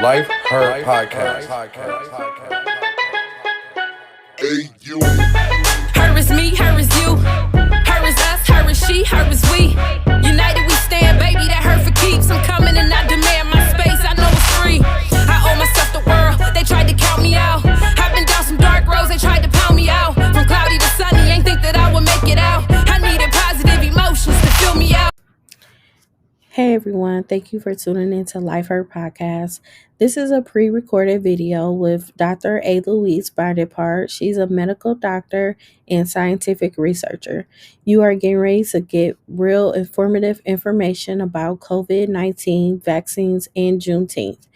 Life Her Podcast. Hey, you. Her is me, her is you. Her is us, her is she, her is we. United we stand, baby, that her for keeps. I'm coming and I demand my space, I know it's free. I owe myself the world, they tried to count me out. I've been down some dark roads, they tried to pound me out. From cloudy to sunny, ain't think that I would make it out. I needed positive emotions to fill me out. Hey everyone, thank you for tuning in to Life Her Podcast. This is a pre-recorded video with Dr. Louise Bonaparte. She's a medical doctor and scientific researcher. You are getting ready to get real informative information about COVID-19 vaccines and Juneteenth.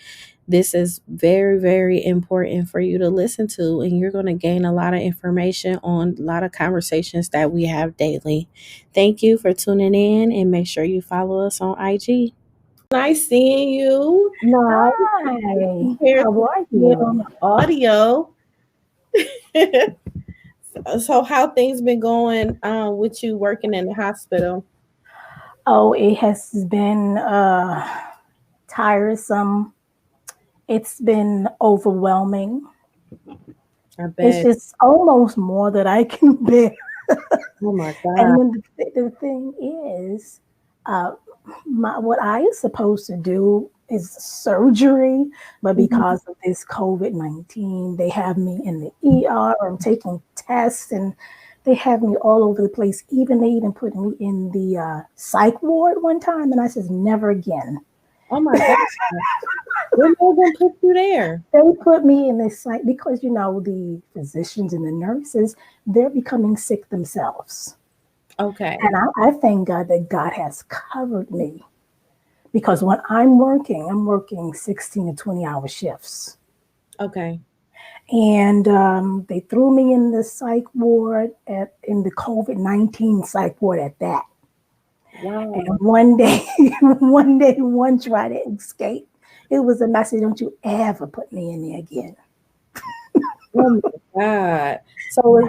This is very, very important for you to listen to, and you're going to gain a lot of information on a lot of conversations that we have daily. Thank you for tuning in, and make sure you follow us on IG. Nice seeing you. Hi, how are you? On audio. So how things been going with you working in the hospital? Oh, it has been tiresome. It's been overwhelming. I bet. It's just almost more that I can bear. Oh my God. And then the thing is, what I is supposed to do is surgery, but because of this COVID-19, they have me in the ER. I'm taking tests, and they have me all over the place. They even put me in the psych ward one time, and I said, never again. Oh my God. When they gonna put you there? They put me in this psych because, the physicians and the nurses, they're becoming sick themselves. Okay. And I thank God that God has covered me, because when I'm working 16 to 20-hour shifts. Okay. And they threw me in the psych ward, in the COVID-19 psych ward at that. Wow. And one day, one tried to escape. It was a message, don't you ever put me in there again. Oh my God. So is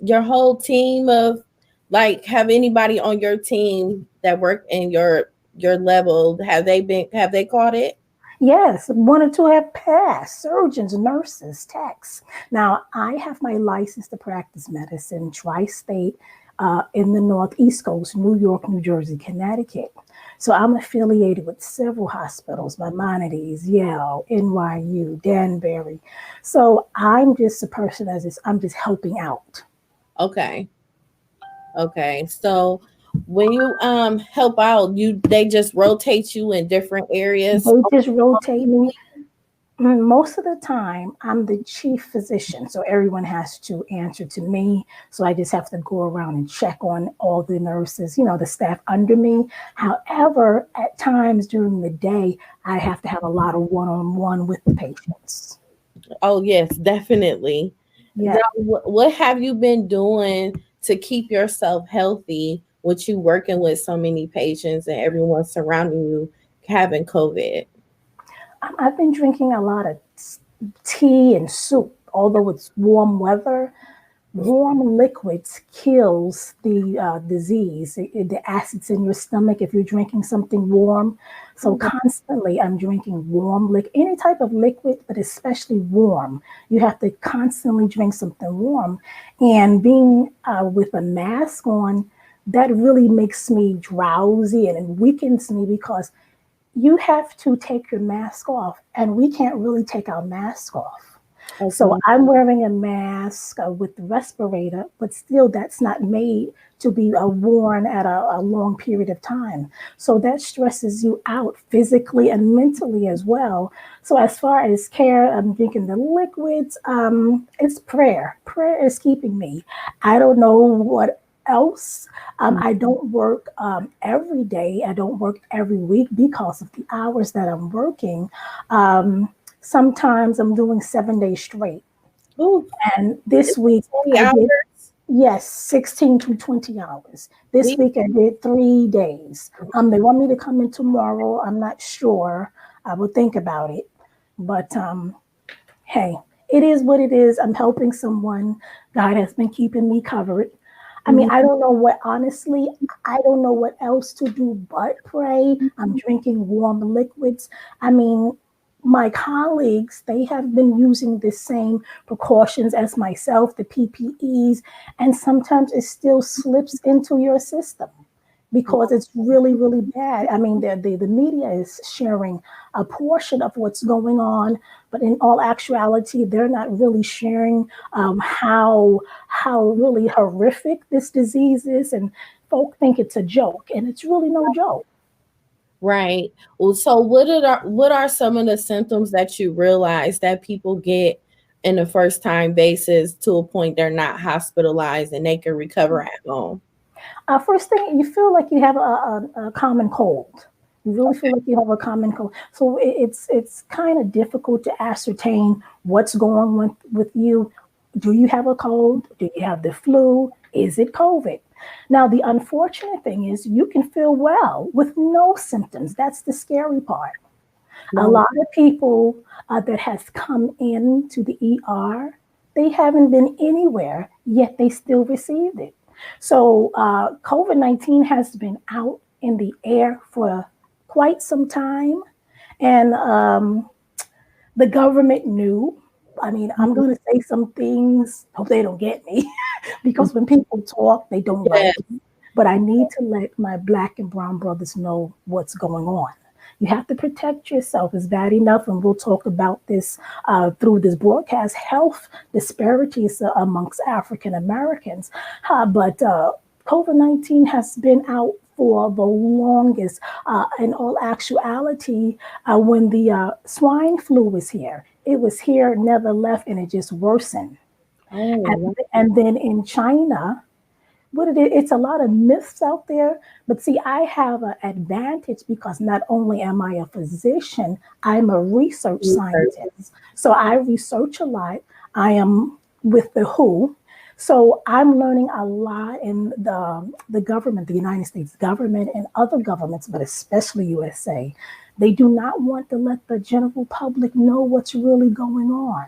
your whole team of, have anybody on your team that work in your level, have they caught it? Yes, 1 or 2 have passed. Surgeons, nurses, techs. Now, I have my license to practice medicine, tri-state, in the Northeast Coast, New York, New Jersey, Connecticut. So I'm affiliated with several hospitals, Maimonides, Yale, NYU, Danbury. So I'm just a person I'm just helping out. Okay. So when you help out, they just rotate you in different areas. They just rotate me. Most of the time, I'm the chief physician, so everyone has to answer to me. So I just have to go around and check on all the nurses, the staff under me. However, at times during the day, I have to have a lot of one-on-one with the patients. Oh, yes, definitely. Yeah. Now, what have you been doing to keep yourself healthy with you working with so many patients and everyone surrounding you having COVID? I've been drinking a lot of tea and soup, although it's warm weather. Warm liquids kills the disease, the acids in your stomach if you're drinking something warm. So constantly I'm drinking warm any type of liquid, but especially warm. You have to constantly drink something warm. And being with a mask on, that really makes me drowsy and it weakens me, because you have to take your mask off, and we can't really take our mask off. Okay. So I'm wearing a mask with the respirator, but still that's not made to be worn at a long period of time. So that stresses you out physically and mentally as well. So as far as care, I'm drinking the liquids. It's prayer. Prayer is keeping me. I don't know what else. I don't work every day. I don't work every week because of the hours that I'm working. Sometimes I'm doing 7 days straight. Ooh. And this week, 16 to 20 hours. This week I did 3 days. They want me to come in tomorrow. I'm not sure. I will think about it. But hey, it is what it is. I'm helping someone. God has been keeping me covered. I mean, I don't know what else to do but pray. I'm drinking warm liquids. I mean, my colleagues, they have been using the same precautions as myself, the PPEs, and sometimes it still slips into your system because it's really, really bad. I mean, the media is sharing a portion of what's going on, but in all actuality, they're not really sharing how really horrific this disease is, and folk think it's a joke, and it's really no joke. Right. Well, so what are some of the symptoms that you realize that people get in a first time basis to a point they're not hospitalized and they can recover at home? First thing, you feel like you have a common cold. You really feel like you have a common cold. So it's kind of difficult to ascertain what's going on with you. Do you have a cold? Do you have the flu? Is it COVID? Now, the unfortunate thing is you can feel well with no symptoms. That's the scary part. A Right. lot of people that has come into the ER, they haven't been anywhere, yet they still received it. So COVID-19 has been out in the air for quite some time, and the government knew. I mean, I'm going to say some things, hope they don't get me, because when people talk, they don't Yeah. like it. But I need to let my Black and brown brothers know what's going on. You have to protect yourself. It's bad enough, and we'll talk about this through this broadcast, health disparities amongst African Americans. But COVID-19 has been out for the longest. In all actuality, when the swine flu was here, it was here, never left, and it just worsened. Oh, And then in China, it's a lot of myths out there, but see, I have an advantage because not only am I a physician, I'm a research research. scientist. So I research a lot. I am with the WHO. So I'm learning a lot in the government, the United States government and other governments, but especially USA. They do not want to let the general public know what's really going on.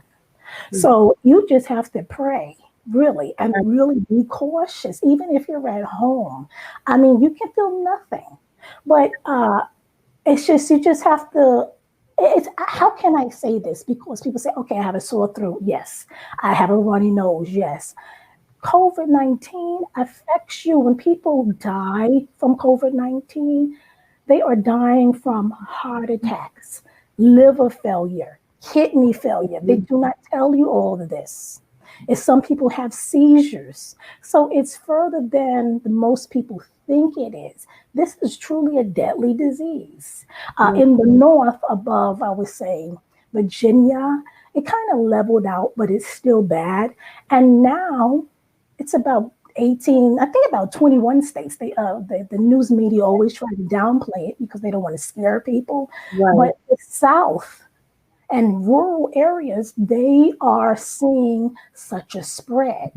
So you just have to pray, really, and really be cautious, even if you're at home. I mean, you can feel nothing, but it's just, you just have to. It's, how can I say this? Because people say, okay, I have a sore throat. Yes. I have a runny nose. Yes. COVID-19 affects you. When people die from COVID-19, they are dying from heart attacks, liver failure, kidney failure. They do not tell you all of this. And some people have seizures. So it's further than the most people think it is. This is truly a deadly disease. In the north, above, I would say, Virginia, it kind of leveled out, but it's still bad. And now it's about 18, I think about 21 states. The news media always try to downplay it because they don't want to scare people. Right. But the South and rural areas, they are seeing such a spread.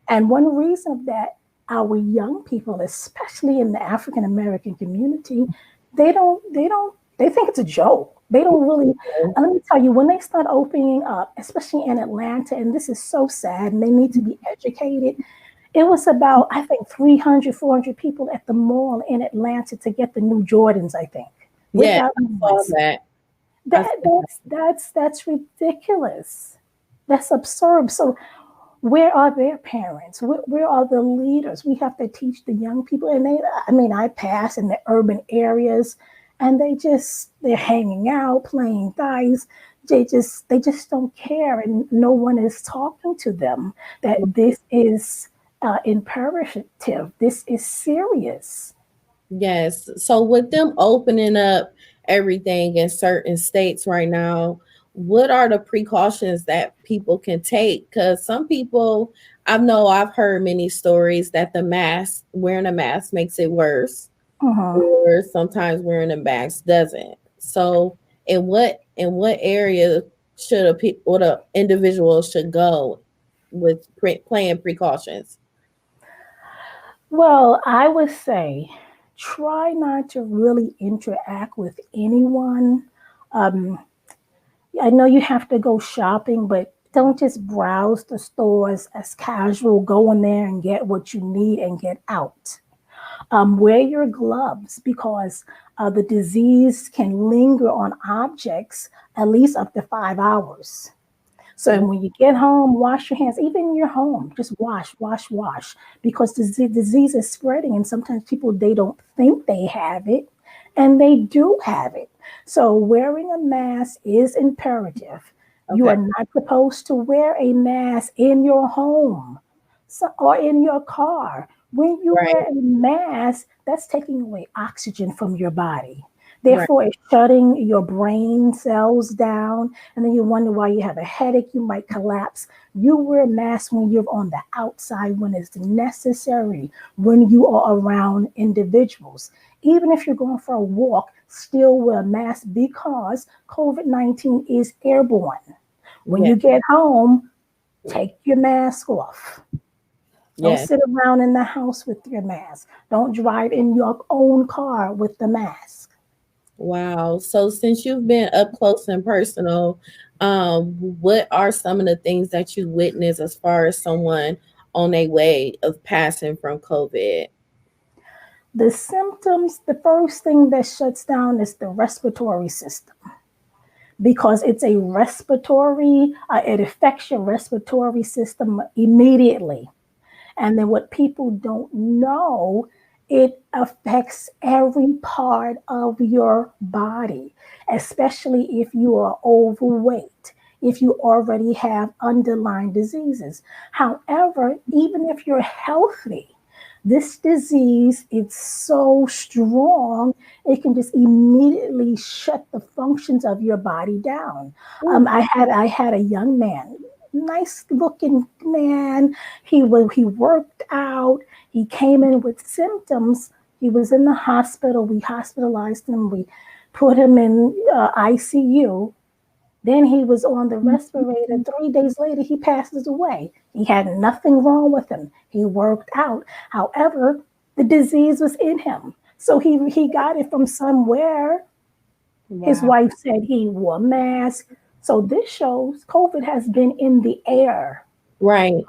And one reason of that, our young people, especially in the African American community, they think it's a joke. They don't really, and let me tell you, when they start opening up, especially in Atlanta, and this is so sad, and they need to be educated. It was about, I think, 300, 400 people at the mall in Atlanta to get the new Jordans, I think. Yeah, Without I saw limits. that. That's ridiculous. That's absurd. So where are their parents? Where are the leaders? We have to teach the young people. And I pass in the urban areas, and they're hanging out, playing dice. They just don't care, and no one is talking to them that this is imperative. This is serious. Yes. So with them opening up everything in certain states right now, what are the precautions that people can take? Because some people, I've heard many stories that wearing a mask makes it worse, Mhm. or sometimes wearing a mask doesn't. So in what area should what a individual should go with playing precautions? Well, I would say try not to really interact with anyone. Um, I know you have to go shopping, but don't just browse the stores as casual. Go in there and get what you need and get out. Wear your gloves because the disease can linger on objects at least up to 5 hours. So when you get home, wash your hands, even in your home, just wash, because the disease is spreading. And sometimes people, they don't think they have it, and they do have it. So wearing a mask is imperative. You are not supposed to wear a mask in your home or in your car. When you wear a mask, that's taking away oxygen from your body. Therefore, it's shutting your brain cells down, and then you wonder why you have a headache, you might collapse. You wear a mask when you're on the outside, when it's necessary, when you are around individuals. Even if you're going for a walk, still wear a mask, because COVID-19 is airborne. When you get home, take your mask off. Don't sit around in the house with your mask. Don't drive in your own car with the mask. Wow. So since you've been up close and personal, what are some of the things that you witness as far as someone on their way of passing from COVID? The symptoms, the first thing that shuts down is the respiratory system, because it's a respiratory, it affects your respiratory system immediately. And then what people don't know, it affects every part of your body, especially if you are overweight, if you already have underlying diseases. However, even if you're healthy, this disease is so strong, it can just immediately shut the functions of your body down. I had a young man, nice looking man. He worked out. He came in with symptoms. He was in the hospital. We hospitalized him. We put him in ICU. Then he was on the respirator. 3 days later, he passes away. He had nothing wrong with him. He worked out. However, the disease was in him. So he got it from somewhere. Wow. His wife said he wore a mask. So this shows COVID has been in the air. Right.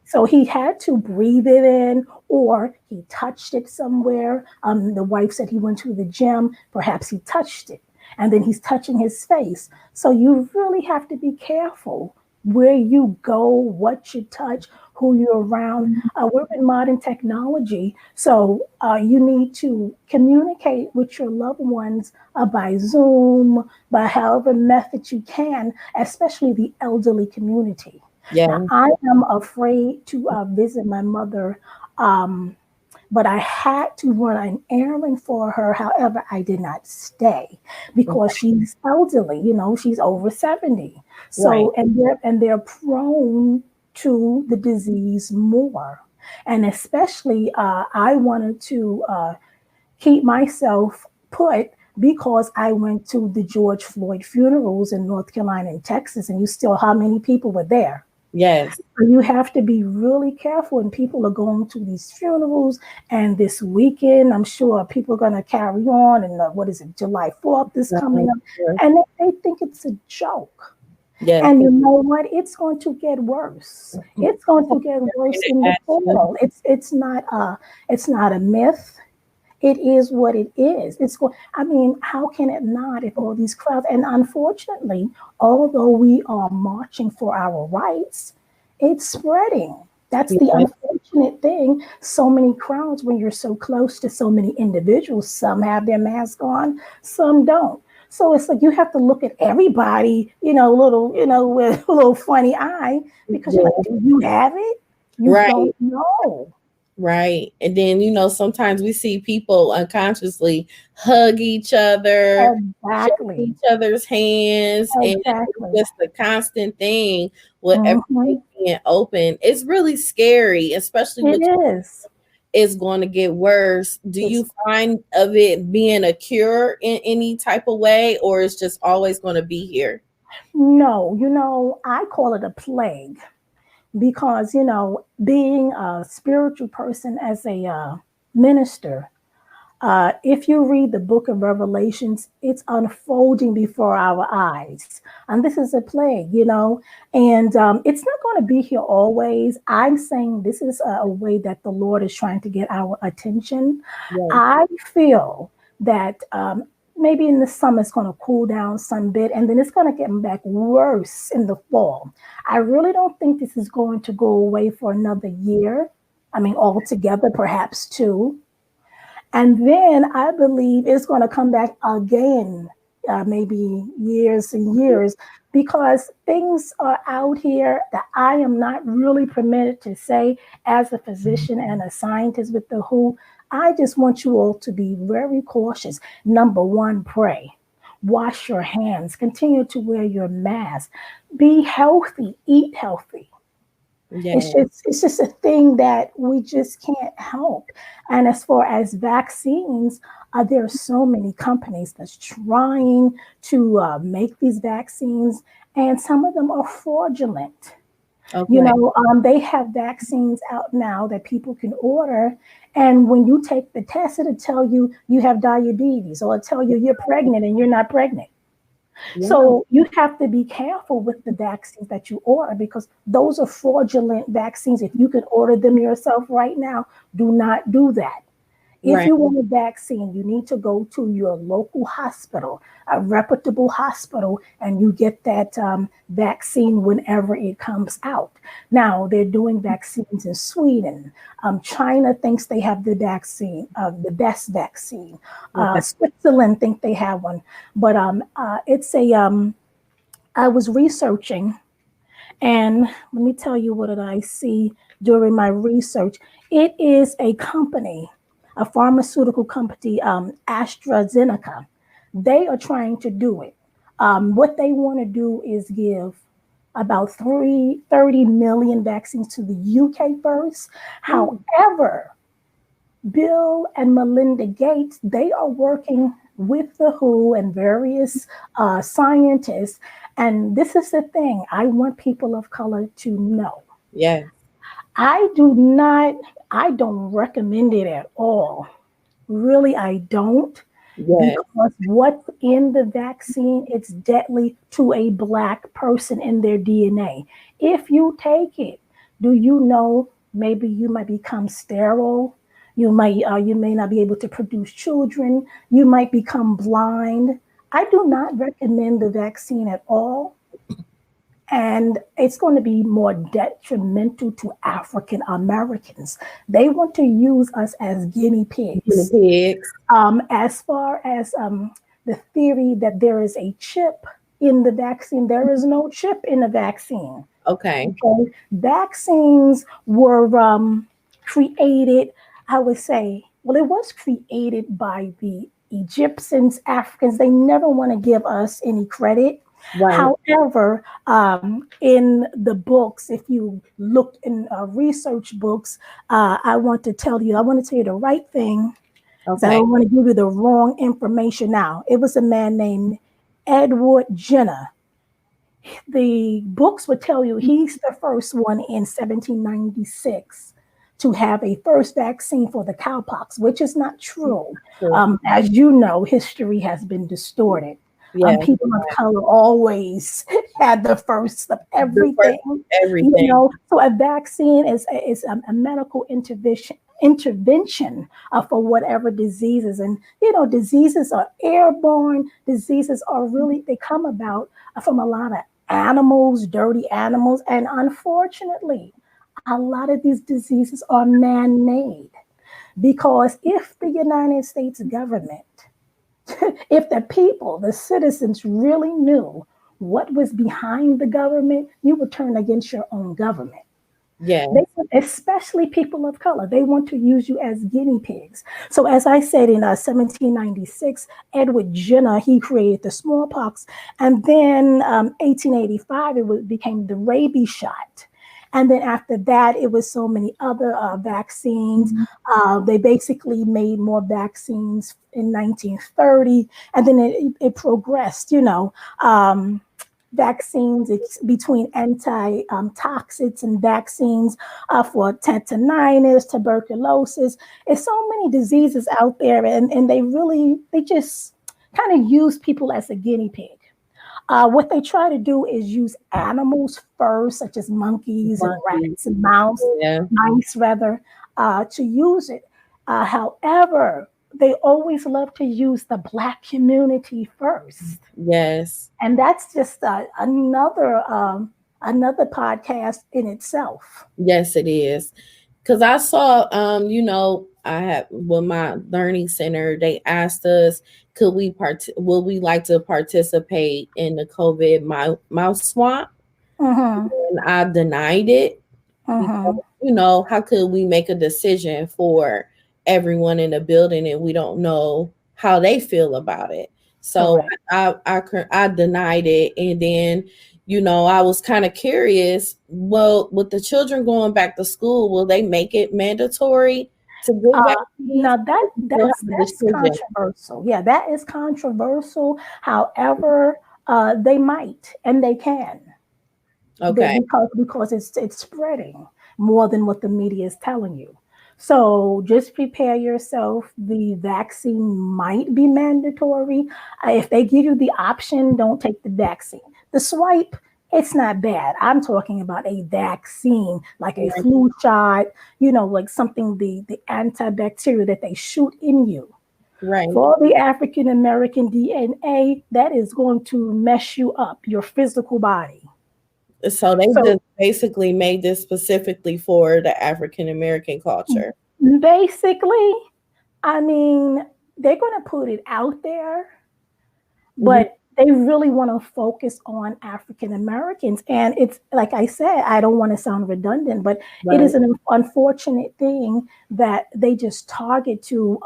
So he had to breathe it in, or he touched it somewhere. The wife said he went to the gym. Perhaps he touched it. And then he's touching his face. So you really have to be careful where you go, what you touch, who you're around. We're in modern technology. So you need to communicate with your loved ones by Zoom, by however method you can, especially the elderly community. Yeah. Now, I am afraid to visit my mother, but I had to run an errand for her. However, I did not stay because she's elderly, she's over 70. So, and they're prone to the disease more. And especially, I wanted to keep myself put, because I went to the George Floyd funerals in North Carolina and Texas, and how many people were there? Yes. You have to be really careful, and people are going to these funerals. And this weekend, I'm sure people are going to carry on. And July 4th is coming up, and they think it's a joke. Yes. And you know what? It's going to get worse. It's going to get worse in the fall. It's not a myth. It is what it is. How can it not, if all these crowds? And unfortunately, although we are marching for our rights, it's spreading. That's the unfortunate thing. So many crowds when you're so close to so many individuals. Some have their mask on, some don't. So it's like you have to look at everybody, with a little funny eye, because you're like, do you have it? You don't know. Right. And then, sometimes we see people unconsciously hug each other, shake each other's hands, and it's just a constant thing with everything being open. It's really scary, especially when it's going to get worse. Do you find of it being a cure in any type of way, or it's just always going to be here? No, I call it a plague. Because, being a spiritual person as a minister, if you read the book of Revelations, it's unfolding before our eyes. And this is a plague, and it's not going to be here always. I'm saying this is a way that the Lord is trying to get our attention. Yeah. I feel that maybe in the summer it's going to cool down some bit, and then it's going to get back worse in the fall. I really don't think this is going to go away for another year. I mean, altogether, perhaps two. And then I believe it's going to come back again, maybe years and years, because things are out here that I am not really permitted to say as a physician and a scientist with the WHO. I just want you all to be very cautious. Number one, pray. Wash your hands. Continue to wear your mask. Be healthy. Eat healthy. Yes. It's just a thing that we just can't help. And as far as vaccines, there are so many companies that's trying to make these vaccines, and some of them are fraudulent. You Okay. know, they have vaccines out now that people can order, and when you take the test, it'll tell you you have diabetes, or it'll tell you you're pregnant and you're not pregnant. Yeah. So you have to be careful with the vaccines that you order, because those are fraudulent vaccines. If you can order them yourself right now, do not do that. If Right. you want a vaccine, you need to go to your local hospital, a reputable hospital, and you get that vaccine whenever it comes out. Now, they're doing vaccines in Sweden. China thinks they have the vaccine, the best vaccine. Okay. Switzerland think they have one. But I was researching, and let me tell you what did I see during my research. It is a company, a pharmaceutical company, AstraZeneca. They are trying to do it. What they want to do is give about 30 million vaccines to the UK first. However, Bill and Melinda Gates, they are working with the WHO and various scientists. And this is the thing I want people of color to know. Yes. I don't recommend it at all. Really, I don't. Yes. Because what's in the vaccine, it's deadly to a Black person in their DNA. If you take it, do you know maybe you might become sterile? You may not be able to produce children. You might become blind. I do not recommend the vaccine at all. And it's going to be more detrimental to African Americans. They want to use us as guinea pigs. Pigs. As far as the theory that there is a chip in the vaccine, there is no chip in the vaccine. Okay. Okay? Vaccines were created, I would say, well, it was created by the Egyptians, Africans. They never want to give us any credit. Right. However, in the books, if you look in research books, I want to tell you the right thing. So I Okay. don't want to give you the wrong information now. It was a man named Edward Jenner. The books would tell you he's the first one in 1796 to have a first vaccine for the cowpox, which is not true. True. As you know, history has been distorted. Yes. People of color always had the first of everything. Everything. So a vaccine is a medical intervention for whatever diseases. And diseases are airborne. Diseases are really, they come about from a lot of animals, dirty animals, and unfortunately a lot of these diseases are man-made, because if the United States government, if the people, the citizens really knew what was behind the government, you would turn against your own government. Yes. Especially people of color, they want to use you as guinea pigs. So as I said, in 1796, Edward Jenner, he created the smallpox. And then 1885, became the rabies shot. And then after that, it was so many other vaccines. They basically made more vaccines in 1930. And then it progressed, vaccines between anti-toxics and vaccines for tetanitis, tuberculosis. There's so many diseases out there, and they just kind of use people as a guinea pig. What they try to do is use animals first, such as monkeys and rats and mice rather, to use it. However, they always love to use the Black community first. Yes. And that's just another podcast in itself. Yes, it is. Because I saw, I had with my learning center, they asked us, would we like to participate in the COVID mouse swap? Mm-hmm. And I denied it because, Mm-hmm. how could we make a decision for everyone in the building and we don't know how they feel about it? So Correct. I denied it, and then I was kind of curious. Well, with the children going back to school, will they make it mandatory to get vaccines? Now that We'll that's have a that's decision. controversial. Yeah, that is controversial. However, they might and they can. Okay. Because it's spreading more than what the media is telling you. So just prepare yourself. The vaccine might be mandatory. If they give you the option, don't take the vaccine. The swipe, it's not bad. I'm talking about a vaccine, like a flu shot, like something, the antibacterial that they shoot in you. Right. For the African American DNA, that is going to mess you up, your physical body. So they So just basically made this specifically for the African American culture. basically, I mean, they're going to put it out there, Mhm. but they really want to focus on African Americans. And it's like I said, I don't want to sound redundant, but it Right. is an unfortunate thing that they just target to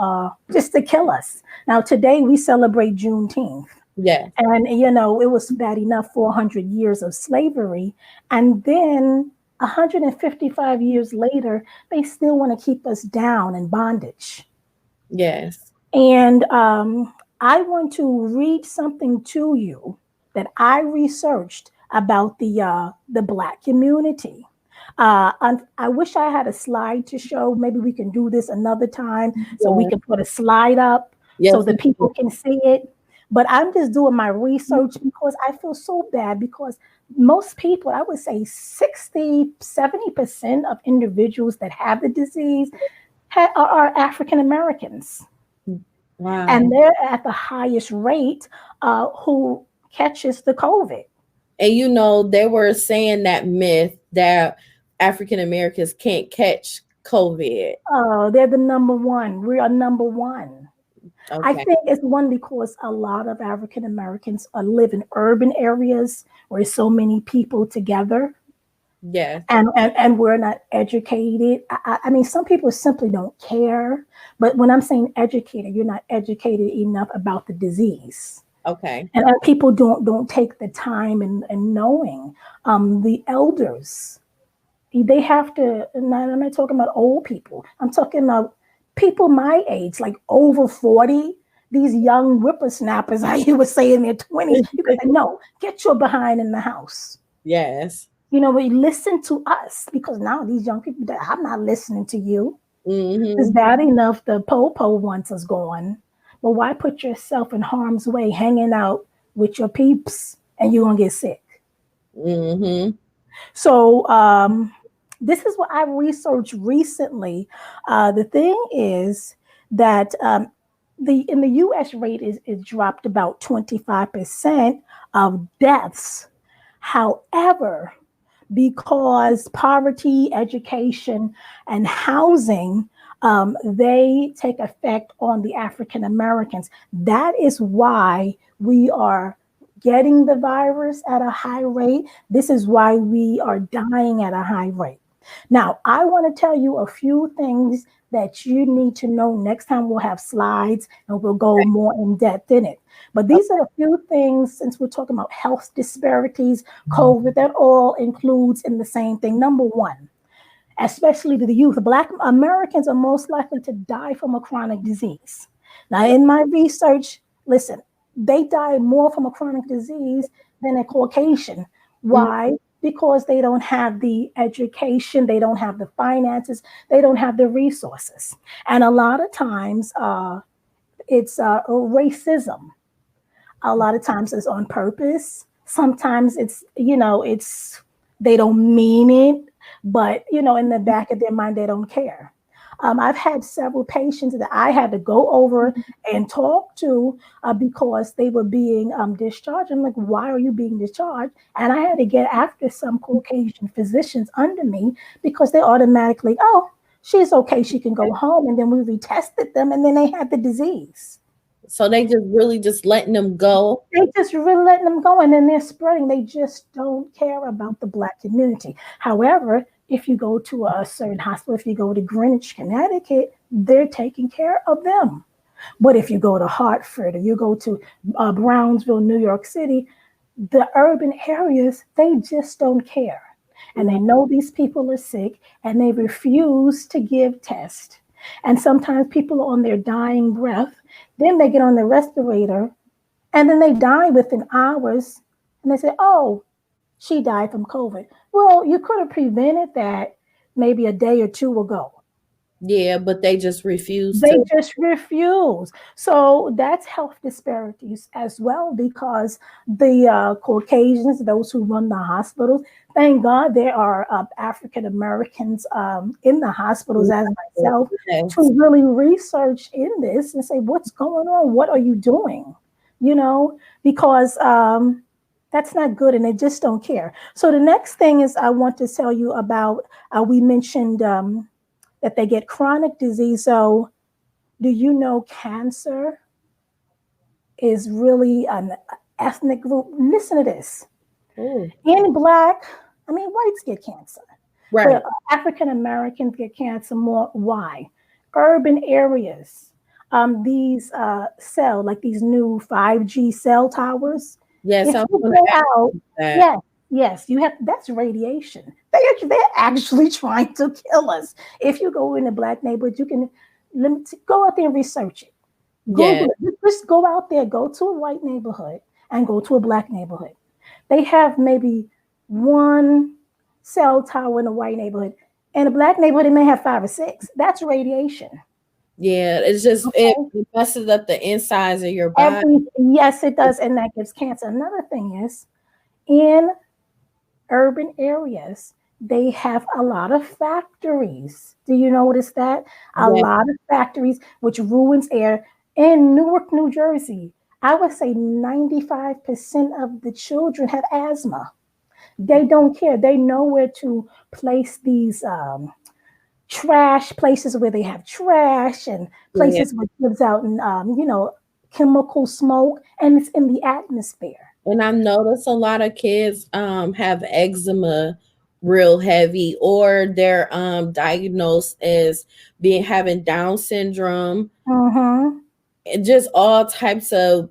just to kill us. Now, today we celebrate Juneteenth. Yes. And, it was bad enough 400 years of slavery. And then 155 years later, they still want to keep us down in bondage. Yes. And I want to read something to you that I researched about the Black community. I wish I had a slide to show. Maybe we can do this another time so we Yeah. can put a slide up so Yes. that people can see it. But I'm just doing my research because I feel so bad because most people, I would say 60, 70% of individuals that have the disease are African Americans. Wow. And they're at the highest rate who catches the COVID. And they were saying that myth that African Americans can't catch COVID. They're the number one. We are number one. I Okay. think it's one because a lot of African Americans live in urban areas where so many people together, Yes. and we're not educated. I mean, some people simply don't care. But when I'm saying educated, you're not educated enough about the disease. Okay. And people don't take the time and knowing. The elders, they have to. And I'm not talking about old people. I'm talking about people my age, like over 40. These young whippersnappers, how you would say in their 20s, you could say, no, get your behind in the house. Yes. We listen to us because now these young people, I'm not listening to you. Mm-hmm. It's bad enough the po-po wants us gone, but why put yourself in harm's way hanging out with your peeps and you're going to get sick? Mm-hmm. So this is what I researched recently. The thing is that in the U.S. rate is dropped about 25% of deaths. However, because poverty, education, and housing, they take effect on the African Americans. That is why we are getting the virus at a high rate. This is why we are dying at a high rate. Now, I want to tell you a few things that you need to know. Next time we'll have slides and we'll go more in depth in it. But these are a few things, since we're talking about health disparities, COVID, that all includes in the same thing. Number one, especially to the youth, Black Americans are most likely to die from a chronic disease. Now, in my research, listen, they die more from a chronic disease than a Caucasian. Why? Because they don't have the education, they don't have the finances, they don't have the resources. And a lot of times it's racism. A lot of times it's on purpose. Sometimes it's they don't mean it, but in the back of their mind, they don't care. I've had several patients that I had to go over and talk to because they were being discharged. I'm like, why are you being discharged? And I had to get after some Caucasian physicians under me because they automatically, oh, she's okay, she can go home. And then we retested them and then they had the disease. So they just really just letting them go. They just really letting them go and then they're spreading. They just don't care about the Black community. However, if you go to a certain hospital, if you go to Greenwich, Connecticut, they're taking care of them. But if you go to Hartford or you go to Brownsville, New York City, the urban areas, they just don't care. And they know these people are sick and they refuse to give tests. And sometimes people are on their dying breath. Then they get on the respirator and then they die within hours. And they say, oh, she died from COVID. Well, you could have prevented that maybe a day or two ago. Yeah, but they just refuse They to. just refuse. So that's health disparities as well because the Caucasians, those who run the hospitals, thank God there are African Americans in the hospitals as myself Yes. to really research in this and say, what's going on? What are you doing? You know, because that's not good and they just don't care. So the next thing is I want to tell you about, we mentioned that they get chronic disease. So do you know cancer is really an ethnic group? Listen to this. Ooh. In Black, I mean, whites get cancer. Right. But African Americans get cancer more. Why? Urban areas. These like these new 5G cell towers. Yes, If I'm you gonna go ask out, that. yes, you have. That's radiation. They're actually trying to kill us. If you go in a Black neighborhood, you can go out there and research it. Yeah. Google it. Just go out there, go to a white neighborhood and go to a Black neighborhood. They have maybe one cell tower in a white neighborhood. In a Black neighborhood, they may have 5 or 6. That's radiation. Yeah, it's just Okay. it messes up the insides of your body. Yes, it does, and that gives cancer. Another thing is, in urban areas, they have a lot of factories. Do you notice that? A Yeah. lot of factories, which ruins air. In Newark, New Jersey, I would say 95% of the children have asthma. They don't care. They know where to place these trash places where they have trash and places where it gives out chemical smoke and it's in the atmosphere. And I've noticed a lot of kids have eczema real heavy, or they're diagnosed as having Down syndrome, Mm-hmm. and just all types of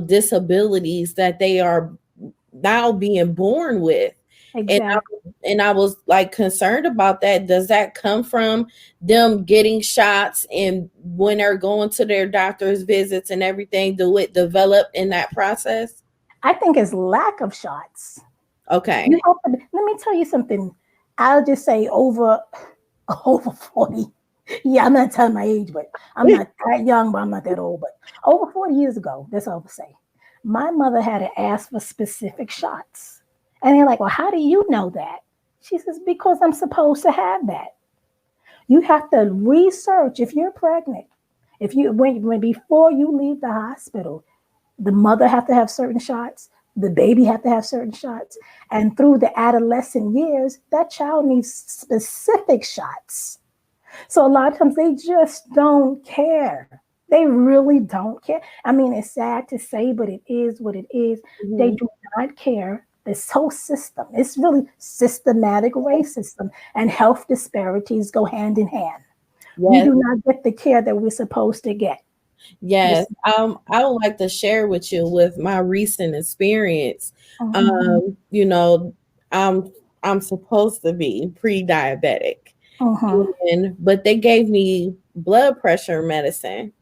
disabilities that they are now being born with. Exactly. And I was like concerned about that. Does that come from them getting shots, and when they're going to their doctor's visits and everything, do it develop in that process? I think it's lack of shots. Okay. Let me tell you something. I'll just say over 40. Yeah, I'm not telling my age, but I'm not that young, but I'm not that old. But over 40 years ago, that's all I'll say. My mother had to ask for specific shots. And they're like, well, how do you know that? She says, because I'm supposed to have that. You have to research if you're pregnant. If you when before you leave the hospital, the mother have to have certain shots, the baby have to have certain shots, and through the adolescent years, that child needs specific shots. So a lot of times they just don't care. They really don't care. I mean, it's sad to say, but it is what it is. Mm-hmm. They do not care. This whole system, it's really systematic racism, and health disparities go hand in hand. Yes. We do not get the care that we're supposed to get. Yes, I would like to share with you with my recent experience. You know, I'm supposed to be pre-diabetic, but they gave me blood pressure medicine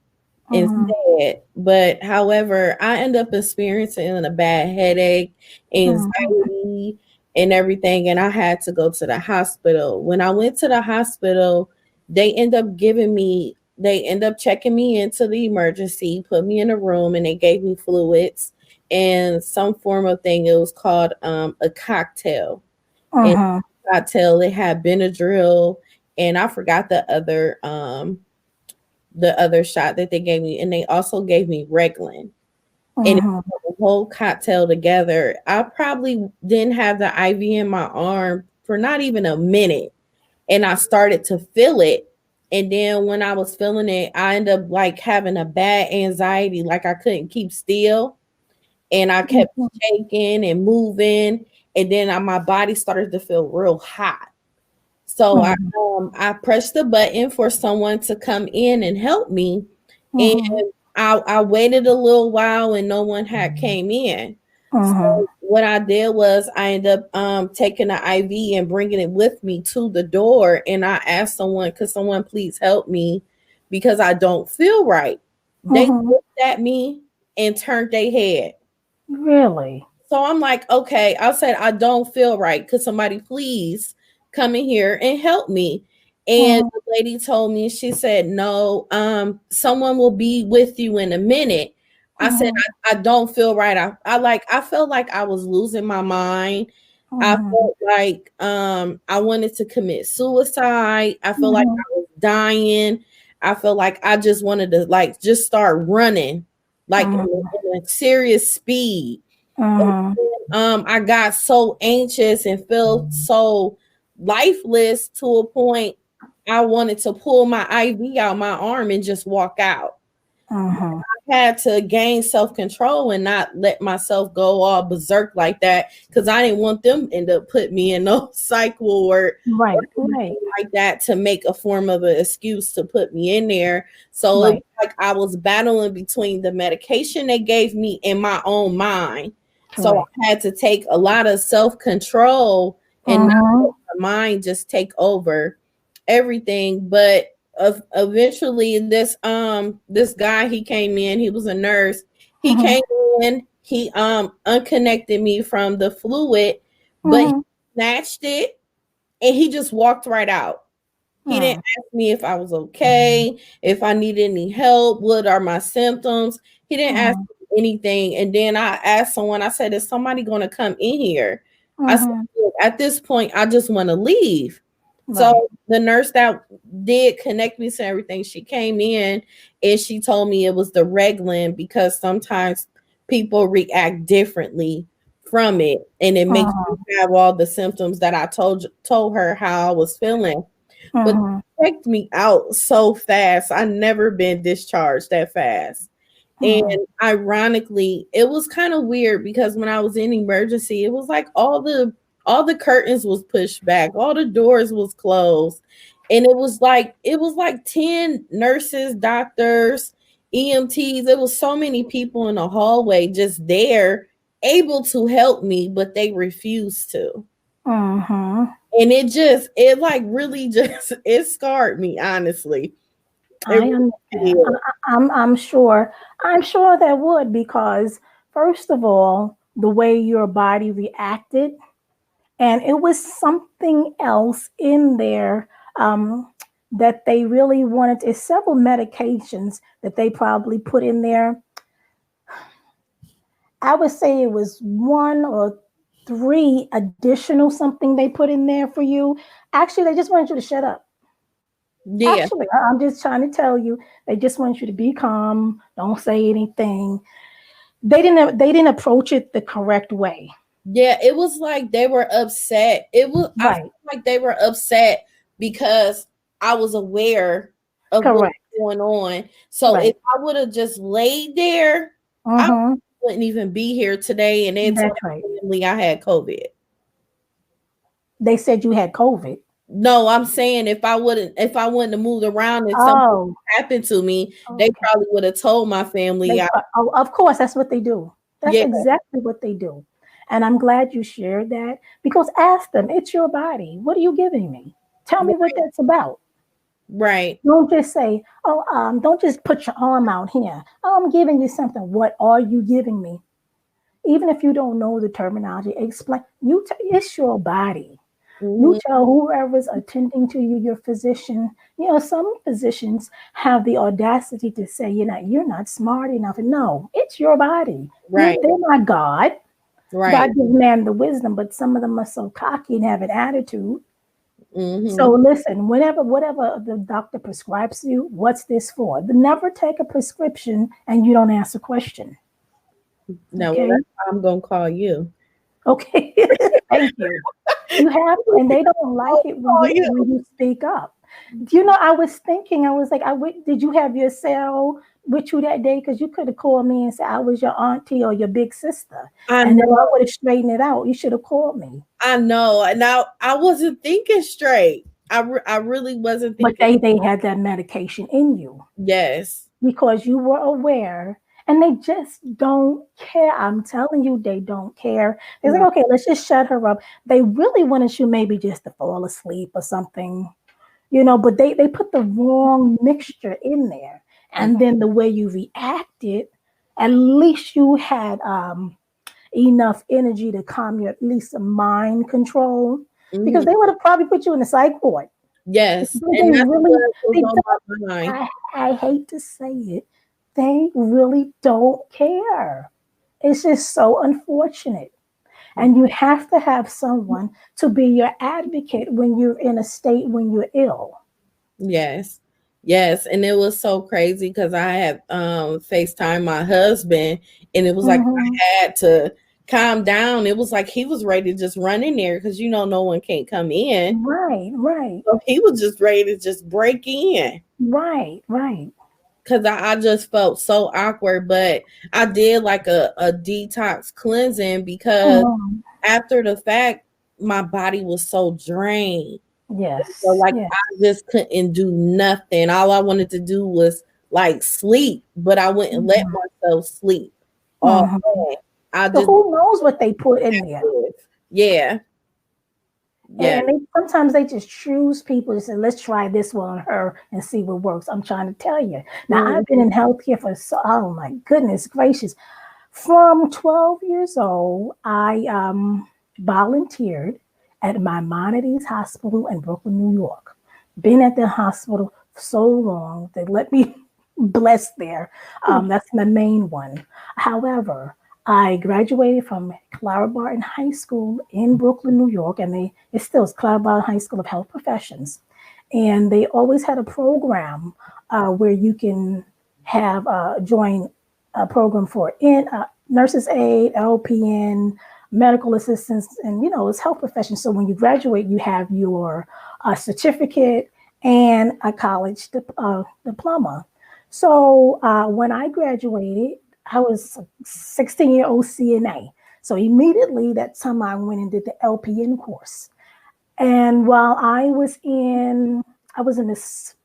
instead. But however, I end up experiencing a bad headache, anxiety, and everything, and I had to go to the hospital. When I went to the hospital, they end up checking me into the emergency, put me in a room, and they gave me fluids and some form of thing. It was called a cocktail. And cocktail, it had Benadryl and I forgot the other shot that they gave me, and they also gave me Reglan. And it was the whole cocktail together. I probably didn't have the IV in my arm for not even a minute, and I started to feel it. And then when I was feeling it, I ended up like having a bad anxiety, like I couldn't keep still, and I kept shaking and moving, and then my body started to feel real hot. So I pressed the button for someone to come in and help me, and I waited a little while and no one had came in. So what I did was I ended up taking the IV and bringing it with me to the door, and I asked someone, could someone please help me because I don't feel right. They looked at me and turned their head. Really? So I'm like, okay, I said, I don't feel right. Could somebody please come in here and help me? And the lady told me, she said, no, someone will be with you in a minute. I said, I don't feel right. I felt like I was losing my mind. I felt like I wanted to commit suicide. I felt like I was dying. I felt like I just wanted to like just start running like in a serious speed. I got so anxious and felt so lifeless to a point I wanted to pull my IV out my arm and just walk out. I had to gain self-control and not let myself go all berserk like that, because I didn't want them to end up putting me in no psych ward like that to make a form of an excuse to put me in there. So it was like I was battling between the medication they gave me and my own mind. So I had to take a lot of self-control and not let my mind just take over everything. But eventually this guy, he came in, he was a nurse. He came in, he unconnected me from the fluid, but he snatched it and he just walked right out. He didn't ask me if I was okay, if I needed any help, what are my symptoms. He didn't ask me anything. And then I asked someone, I said, is somebody going to come in here? I said, look, at this point, I just want to leave. So the nurse that did connect me to everything, she came in and she told me it was the Reglan, because sometimes people react differently from it, and it makes me have all the symptoms that I told her how I was feeling. But it checked me out so fast. I never been discharged that fast. And ironically, it was kind of weird because when I was in emergency, it was like all the curtains was pushed back, all the doors was closed, and it was like 10 nurses, doctors, EMTs. There was so many people in the hallway just there, able to help me, but they refused to. And it like really just it scarred me, honestly. I'm sure that would, because first of all, the way your body reacted, and it was something else in there that they really wanted. It's several medications that they probably put in there. I would say it was 1 or 3 additional something they put in there for you. Actually, they just wanted you to shut up. Yeah. Actually, I'm just trying to tell you, they just want you to be calm. Don't say anything. They didn't approach it the correct way. Yeah, it was like they were upset. I feel like they were upset because I was aware of what was going on. So if I would have just laid there, I wouldn't even be here today. And then told my family I had COVID. They said you had COVID. No, I'm saying if I wouldn't have moved around and something happened to me, they probably would have told my family. Of course, that's what they do. That's exactly what they do. And I'm glad you shared that, because ask them, it's your body. What are you giving me? Tell me what that's about. Right. Don't just say, don't just put your arm out here. Oh, I'm giving you something. What are you giving me? Even if you don't know the terminology, explain. It's your body. You tell whoever's attending to you, your physician. Some physicians have the audacity to say, you're not smart enough. No, it's your body. Right. They're not God. Right. God gives man the wisdom, but some of them are so cocky and have an attitude. So listen, whatever the doctor prescribes you, what's this for? Never take a prescription and you don't ask a question. No, well, Okay. that's why I'm gonna call you. Okay. Thank you. You have to, and they don't like it when you speak up. You know, I was thinking, I was like, did you have your cell with you that day? Because you could have called me and said I was your auntie or your big sister, and then I would have straightened it out. You should have called me. I know, and now I wasn't thinking straight. I really wasn't But thinking. they had that medication in you Yes. because you were aware. And they just don't care. I'm telling you, they don't care. They're like, okay, let's just shut her up. They really wanted you maybe just to fall asleep or something, you know, but they put the wrong mixture in there. And then the way you reacted, at least you had enough energy to calm your, at least mind control, because they would have probably put you in the psych ward. Yes. They And that's really, what was on my mind. I hate to say it, they really don't care. It's just so unfortunate. And you have to have someone to be your advocate when you're in a state when you're ill. Yes. Yes. And it was so crazy because I had FaceTime my husband, and it was like I had to calm down. It was like he was ready to just run in there because no one can't come in. Right. So he was just ready to just break in. Right. Because I just felt so awkward, but I did like a detox cleansing because after the fact, my body was so drained. Yes. So like I just couldn't do nothing. All I wanted to do was like sleep, but I wouldn't let myself sleep. All day. So who knows what they put in there? Yeah. And sometimes they just choose people to say, let's try this one on her and see what works. I'm trying to tell you. Now, I've been in healthcare for oh my goodness gracious. From 12 years old, I volunteered at Maimonides Hospital in Brooklyn, New York. Been at the hospital so long. They let me bless there. That's my main one. However, I graduated from Clara Barton High School in Brooklyn, New York, and it still is Clara Barton High School of Health Professions. And they always had a program where you can have join a program for nurses aid, LPN, medical assistants, and it's health professions. So when you graduate, you have your certificate and a college diploma. So when I graduated, I was a 16-year-old CNA. So immediately that summer I went and did the LPN course. And while I was in this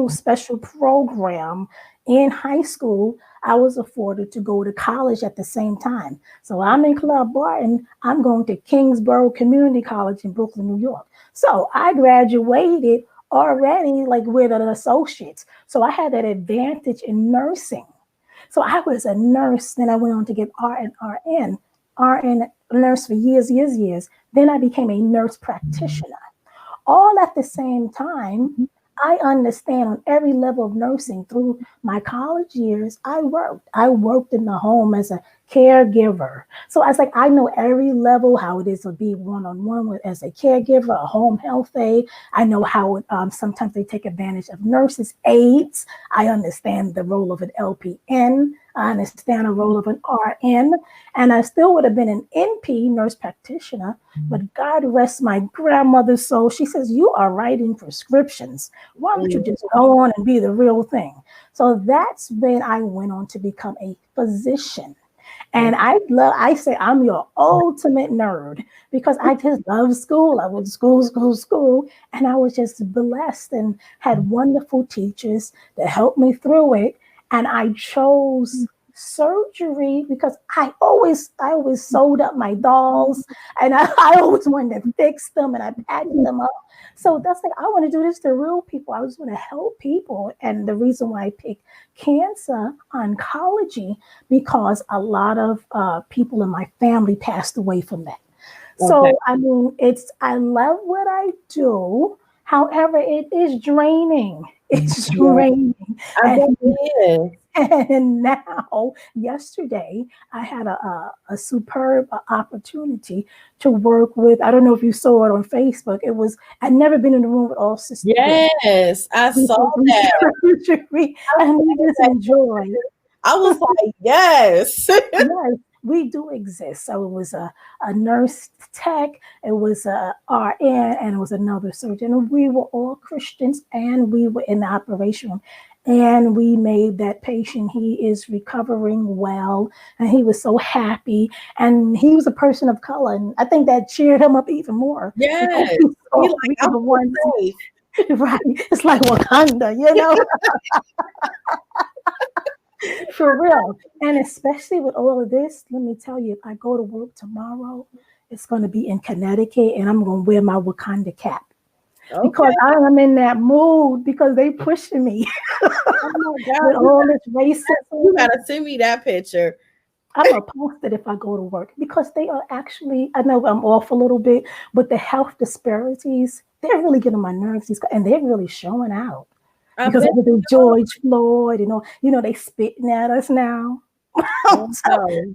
special program in high school, I was afforded to go to college at the same time. So I'm in Clara Barton, I'm going to Kingsborough Community College in Brooklyn, New York. So I graduated already like with an associate's. So I had that advantage in nursing. So I was a nurse, then I went on to get RN nurse for years. Then I became a nurse practitioner. All at the same time, I understand on every level of nursing through my college years, I worked in the home as a caregiver. So I was like, I know every level, how it is to be one-on-one as a caregiver, a home health aide. I know how sometimes they take advantage of nurses' aides. I understand the role of an LPN. I understand the role of an RN, and I still would have been an NP, nurse practitioner, but God rest my grandmother's soul. She says, you are writing prescriptions. Why don't you just go on and be the real thing? So that's when I went on to become a physician. And I say I'm your ultimate nerd because I just love school. I went to school. And I was just blessed and had wonderful teachers that helped me through it. And I chose surgery because I always sewed up my dolls and I always wanted to fix them and I packed them up. So that's like, I want to do this to real people. I just want to help people. And the reason why I picked cancer oncology, because a lot of people in my family passed away from that. Okay. So, I mean, I love what I do. However, it is draining. It's draining. And now, yesterday, I had a superb opportunity to work with. I don't know if you saw it on Facebook. I'd never been in the room with all sisters. Yes, I saw that. Surgery, and we just enjoy. I was like, yes. Yes, we do exist. So it was a nurse tech, it was a RN, and it was another surgeon. And we were all Christians, and we were in the operation room. And we made that patient, he is recovering well, and he was so happy. And he was a person of color, and I think that cheered him up even more. Yes. We were the ones, right? It's like Wakanda, you know? For real. And especially with all of this, let me tell you, if I go to work tomorrow, it's going to be in Connecticut, and I'm going to wear my Wakanda cap. Okay. Because I am in that mood, because they pushing me. Oh my God. With all this racism. You got to send me that picture. I'm going to post it if I go to work, because they are actually, I know I'm off a little bit, but the health disparities, they're really getting on my nerves, and they're really showing out. Because of the George Floyd, you know, they spitting at us now. So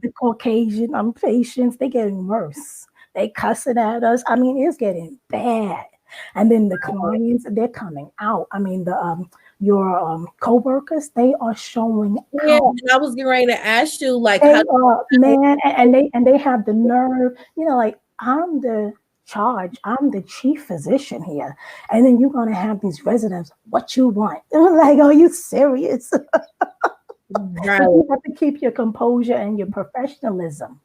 the Caucasian patients, they getting worse. They cussing at us. I mean, it's getting bad. And then the clients, they're coming out. I mean, your co-workers, they are showing out. And I was getting ready to ask you, like, they have the nerve, you know, like, I'm the chief physician here, and then you're going to have these residents, what you want? Like, are you serious? Right. You have to keep your composure and your professionalism,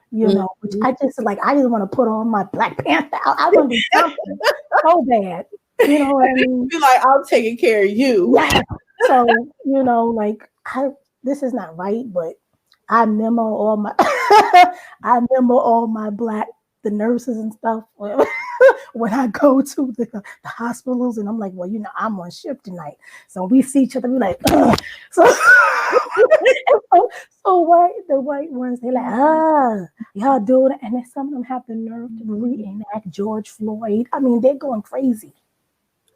you know, which I just want to put on my Black Panther. I want to do something so bad, you know what I mean? Be like, I'm taking care of you. Yeah. So, you know, like, this is not right, but I memo all my Black, the nurses and stuff when I go to the hospitals, and I'm like, well, you know, I'm on shift tonight, so we see each other, we're like, ugh. So the white ones, they're like, y'all doing it, and then some of them have the nerve to reenact George Floyd. I mean, they're going crazy.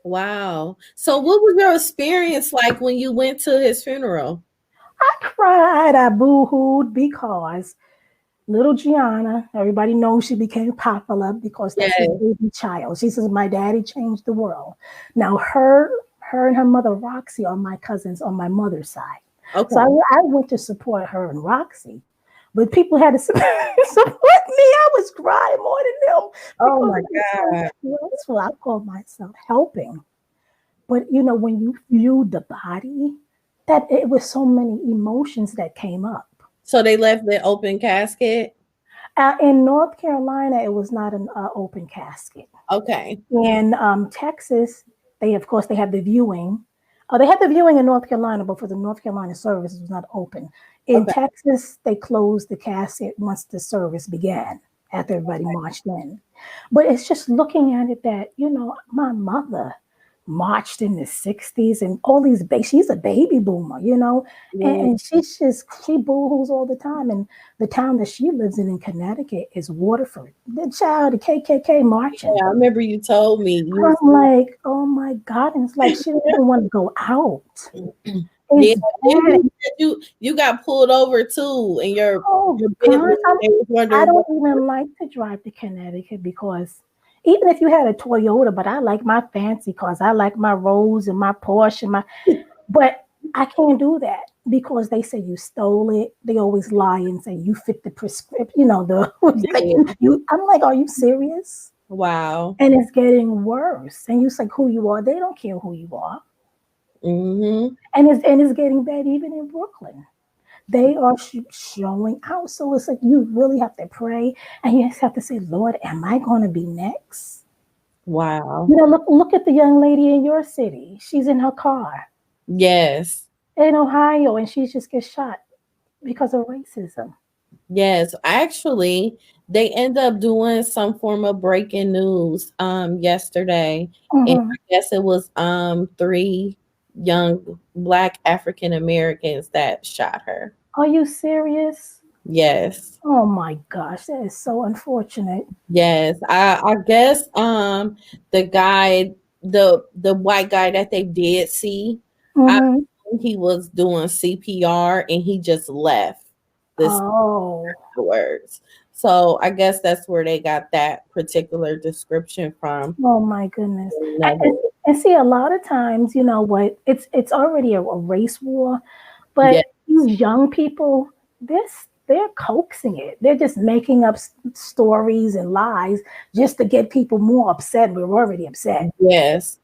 Wow. So what was your experience like when you went to his funeral? I cried, I boo-hooed, because little Gianna, everybody knows she became popular because that's his baby child. She says, my daddy changed the world. Now, her and her mother, Roxy, are my cousins on my mother's side. Okay. So I went to support her and Roxy. But people had to support me. I was crying more than them. Oh, my God. So I call myself helping. But, you know, when you viewed the body, that it was so many emotions that came up. So they left the open casket? In North Carolina, it was not an open casket. Okay. In Texas, they have the viewing. They had the viewing in North Carolina, but for the North Carolina service, it was not open. In Texas, they closed the casket once the service began, after everybody marched in. But it's just looking at it that, you know, my mother marched in the 60s, and all these she's a baby boomer, you know, and she boo-hoos all the time. And the town that she lives in Connecticut is Waterford. The KKK marching. Yeah, I remember you told me. I'm like, oh my God. And it's like she didn't even want to go out. You got pulled over too, and I don't even like to drive to Connecticut, because even if you had a Toyota, but I like my fancy cars. I like my Rolls and my Porsche but I can't do that, because they say you stole it. They always lie and say you fit the prescription, you know, I'm like, are you serious? Wow. And it's getting worse. And you say who you are. They don't care who you are. Mm-hmm. And it's getting bad even in Brooklyn. They are showing out. So it's like, you really have to pray, and you just have to say, Lord, am I going to be next? Wow. You know, look at the young lady in your city. She's in her car. Yes. In Ohio, and she just gets shot because of racism. Yes. Actually, they end up doing some form of breaking news yesterday. Mm-hmm. And I guess it was 3 young Black African Americans that shot her. Are you serious? Yes. Oh my gosh, that is so unfortunate. Yes. I guess the guy, the white guy that they did see, think he was doing CPR and he just left this Oh, afterwards. So I guess that's where they got that particular description from. oh my goodness. Another, And see, a lot of times, you know what? It's already a race war, yeah, but these young people, they're coaxing it. They're just making up stories and lies just to get people more upset. We're already upset. yes,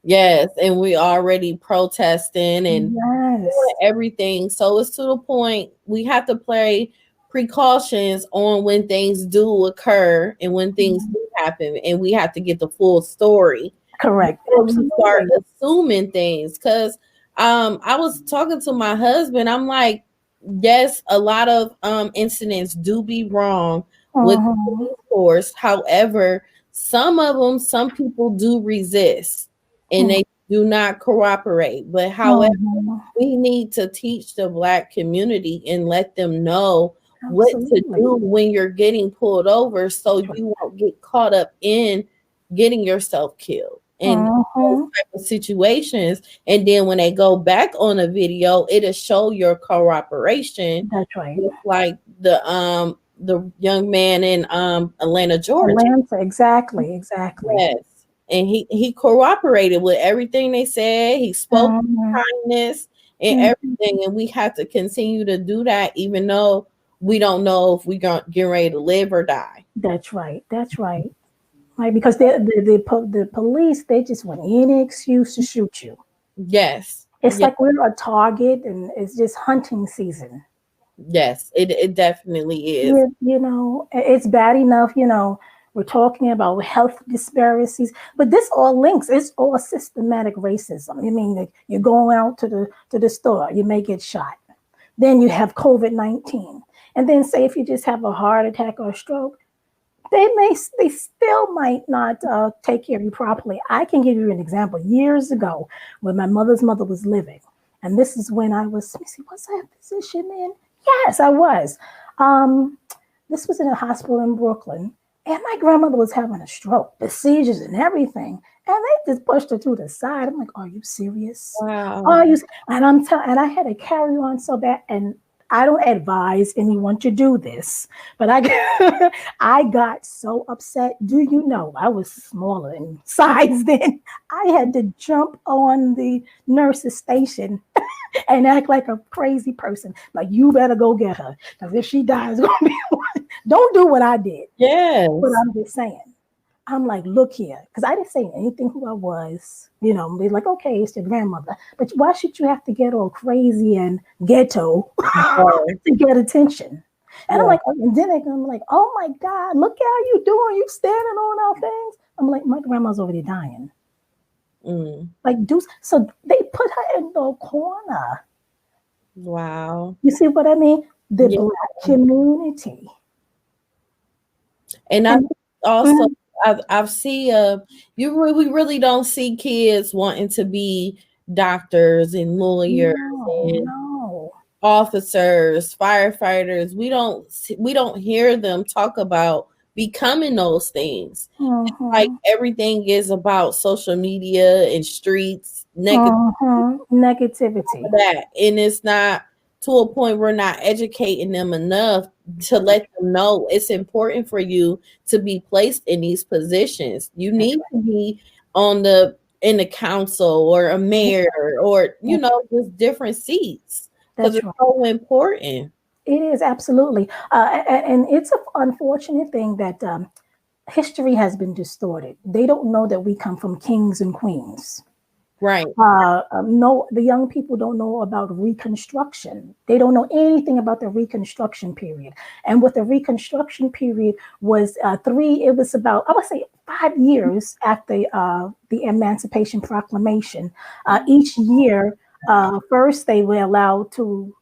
yes, and we already protesting and Yes, everything. So it's to the point we have to play precautions on when things do occur and when things do happen, and we have to get the full story correct. before we start Absolutely. assuming things. Because I was talking to my husband, I'm like, yes, a lot of incidents do be wrong with the Mhm, police force. However, some people do resist and mhm, they do not cooperate. But however, mhm. we need to teach the Black community and let them know what to Absolutely. do when you're getting pulled over so That's right. you won't get caught up in getting yourself killed and those Mhm. type of situations. And then when they go back on a video, it'll show your cooperation, That's right. just like the young man in Atlanta, Georgia. Atlanta, exactly, exactly. Yes. And he cooperated with everything they said. He spoke with Mhm, kindness and mhm. everything. And we have to continue to do that, even though we don't know if we're going to get ready to live or die. That's right. That's right. Right, because the police, they just want any excuse to shoot you. Yes. It's Yes. like we're a target, and it's just hunting season. Yes. It definitely is. You know, it's bad enough. You know, we're talking about health disparities, but this all links. It's all systematic racism. I mean, like you're going out to the store, you may get shot. Then you have COVID-19, and then say if you just have a heart attack or a stroke, they still might not take care of you properly. I can give you an example. Years ago, when my mother's mother was living, and this is when I was. Let me see, was I a physician then? Yes, I was. Um, this was in a hospital in Brooklyn, and my grandmother was having a stroke, the seizures and everything, and they just pushed her to the side. I'm like, "Are you serious? Wow. Are you?" And I'm telling, and I had to carry on so bad, and I don't advise anyone to do this, but I I got so upset. Do you know I was smaller in size then? I had to jump on the nurse's station and act like a crazy person. Like, you better go get her. Because if she dies, it's gonna be one. Don't do what I did. But Yes. I'm just saying. I'm like, look here, because I didn't say anything who I was. You know, they're like, okay, it's your grandmother. But why should you have to get all crazy and ghetto Yes. to get attention? And I'm Yeah. like, and then I'm like, oh my God, look how you doing. You standing on our things. I'm like, my grandma's already dying. Mm. Like, do so they put her in the corner. Wow. You see what I mean? The Yeah. Black community. And I And think also mm, I've seen we really don't see kids wanting to be doctors and lawyers no, and no. officers, firefighters. We don't hear them talk about becoming those things. Like Mm-hmm. everything is about social media and streets, negative Negativity. that, and it's not to a point we're not educating them enough to let them know it's important for you to be placed in these positions. You That's need to be on the in the council or a right. mayor or That's, just different seats because that's it's right. so important. It is absolutely. And it's an unfortunate thing that history has been distorted. They don't know that we come from kings and queens. Right. No, the young people don't know about Reconstruction. They don't know anything about the Reconstruction period. And what the Reconstruction period was, it was about, I would say, 5 years after the Emancipation Proclamation. Each year, first they were allowed to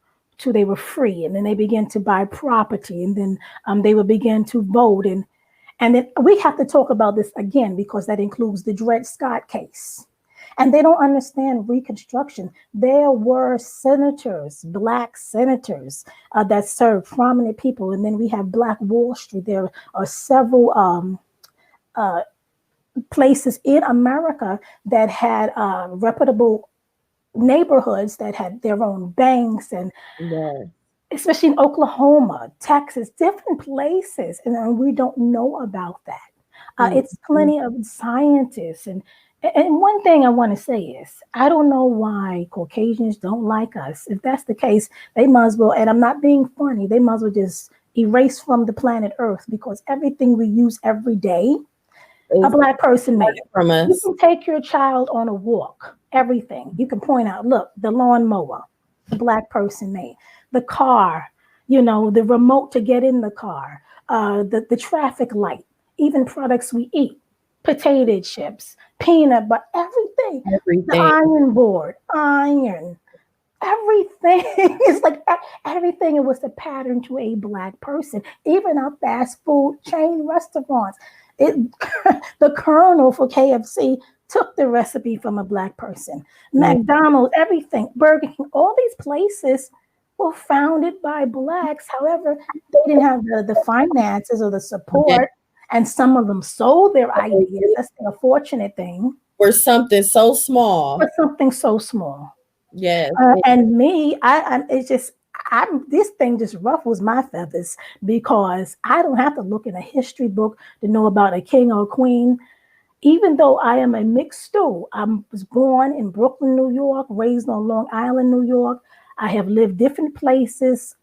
they were free, and then they began to buy property, and then they would begin to vote, and then we have to talk about this again because that includes the Dred Scott case. And they don't understand Reconstruction. There were senators, Black senators, that served prominent people. And then we have Black Wall Street. There are several uh, places in America that had reputable neighborhoods that had their own banks, and Yeah. especially in Oklahoma, Texas, different places, and we don't know about that. It's plenty of scientists, and one thing I want to say is I don't know why Caucasians don't like us. If that's the case, they might as well, and I'm not being funny, they might as well just erase from the planet Earth, because everything we use every day, a It's Black person made. from You us. can take your child on a walk, everything. You can point out, look, the lawnmower, a Black person made. The car, the remote to get in the car, the traffic light, even products we eat, potato chips, peanut butter, everything. The Everything. iron board, iron, everything is like everything. It was the pattern to a Black person. Even our fast food chain restaurants, it the Colonel for KFC took the recipe from a Black person. McDonald's, everything, Burger King, all these places were founded by Blacks. However, they didn't have the finances or the support, and some of them sold their ideas. That's the unfortunate thing. For something so small. For something so small. Yes. And me, it's just, this thing just ruffles my feathers, because I don't have to look in a history book to know about a king or a queen. Even though I am a mixed stew, I was born in Brooklyn, New York, raised on Long Island, New York. I have lived different places.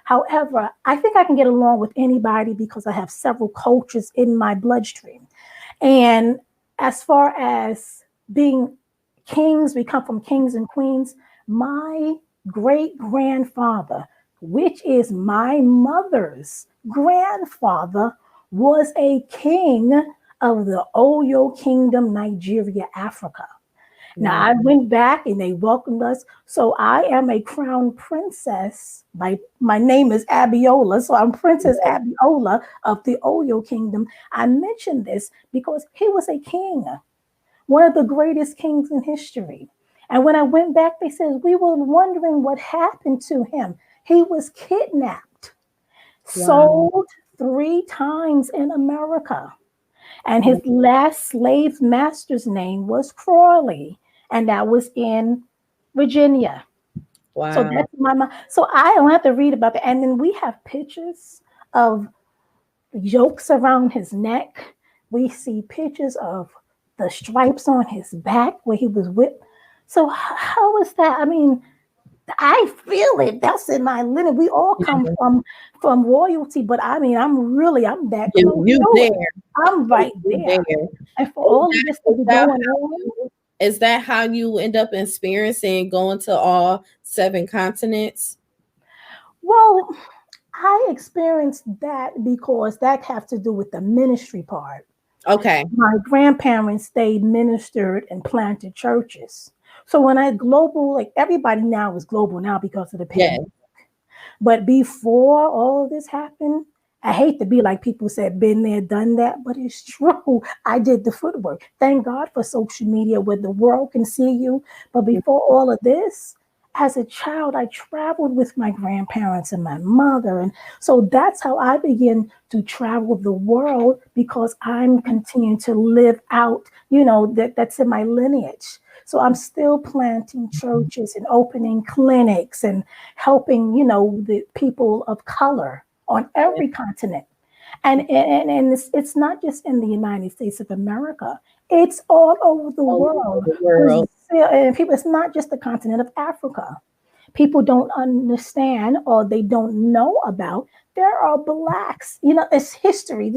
However, I think I can get along with anybody because I have several cultures in my bloodstream. And as far as being kings, we come from kings and queens. My great grandfather, which is my mother's grandfather, was a king of the Oyo Kingdom, Nigeria, Africa. Now, I went back and they welcomed us. So I am a crown princess. My name is Abiola. So I'm Princess Abiola of the Oyo Kingdom. I mentioned this because he was a king, one of the greatest kings in history. And when I went back, they said, we were wondering what happened to him. He was kidnapped, sold 3 times in America. And his last slave master's name was Crawley, and that was in Virginia. Wow. So that's my mom. So I don't have to read about that. And then we have pictures of yokes around his neck. We see pictures of the stripes on his back where he was whipped. So how is that? I mean, I feel it. That's in my lineage. We all come from royalty, but I mean, I'm that close. You there. I'm right there. And for all of this to be going on. Is that how you end up experiencing going to all 7 continents? Well, I experienced that because that has to do with the ministry part. Okay. My grandparents, they ministered and planted churches. So when like everybody now is global now because of the pandemic. Yes. But before all of this happened, I hate to be like people said, been there, done that, but it's true. I did the footwork. Thank God for social media where the world can see you. But before all of this, as a child, I traveled with my grandparents and my mother. And so that's how I began to travel the world, because I'm continuing to live out, that's in my lineage. So I'm still planting churches and opening clinics and helping, the people of color on every continent. And it's not just in the United States of America. It's all over the world. And people, it's not just the continent of Africa. People don't understand, or they don't know about. There are Blacks. It's history.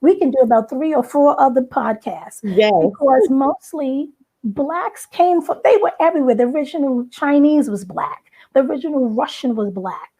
We can do about 3 or 4 other podcasts. Yes. Because mostly Blacks they were everywhere. The original Chinese was Black. The original Russian was Black.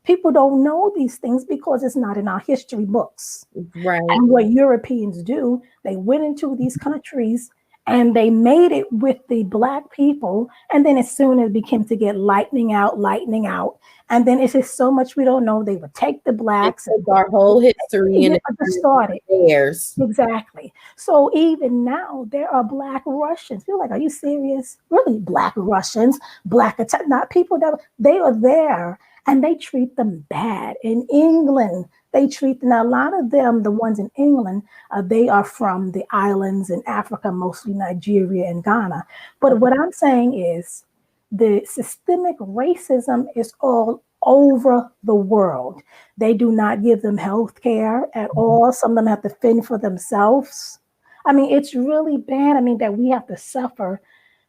People don't know these things because it's not in our history books. Right. And what Europeans do, they went into these countries and they made it with the Black people. And then as soon as it began to get lightening out. And then it's just so much we don't know. They would take the Blacks. It's our whole history and started. Theirs. Exactly. So even now there are Black Russians. You're like, are you serious? Really, Black Russians, not people that they are there. And they treat them bad. In England, they treat them, now a lot of them, the ones in England, they are from the islands in Africa, mostly Nigeria and Ghana. But what I'm saying is, the systemic racism is all over the world. They do not give them health care at all. Some of them have to fend for themselves. I mean, it's really bad. I mean, that we have to suffer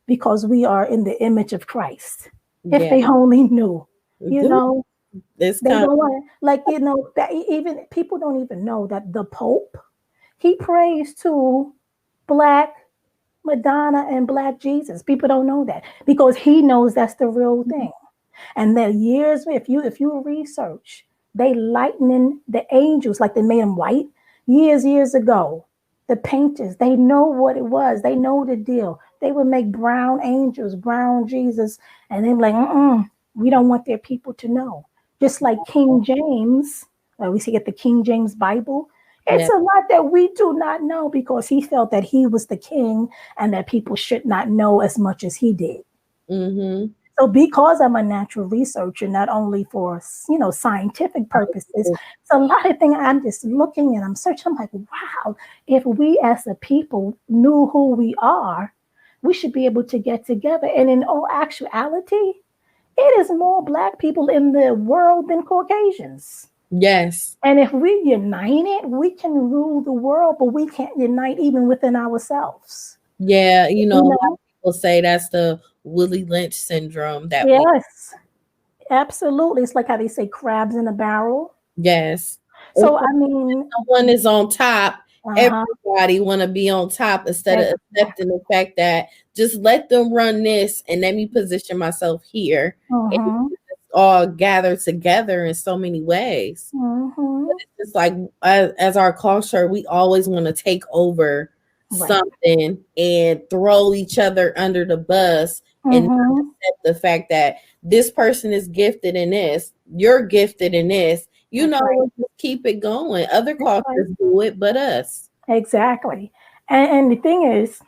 because we are in the image of Christ. If they only knew, you know, they don't want to, like, you know, that even people don't even know that the Pope, he prays to Black Madonna and Black Jesus. People don't know that because he knows that's the real thing. And the years, if you research, they lightening the angels like they made them white years ago. The painters, they know what it was. They know the deal. They would make brown angels, brown Jesus, and they're like, we don't want their people to know. Just like King James, we see at the King James Bible, it's a lot that we do not know because he felt that he was the king and that people should not know as much as he did. Mm-hmm. So because I'm a natural researcher, not only for, you know, scientific purposes, so a lot of things I'm just looking and I'm searching. I'm like, wow, if we as a people knew who we are, we should be able to get together. And in all actuality, it is more Black people in the world than Caucasians. Yes. And if we unite, we can rule the world, but we can't unite even within ourselves. Yeah, you know, a lot of people say that's the Willie Lynch syndrome. That absolutely. It's like how they say crabs in a barrel. Yes. So I mean, someone is on top. Everybody want to be on top instead of accepting the fact that just let them run this and let me position myself here. And all gather together in so many ways. It's just like as our culture, we always want to take over something and throw each other under the bus and accept the fact that this person is gifted in this, you're gifted in this. You know, just keep it going. Other cultures do it, but us. Exactly. And the thing is,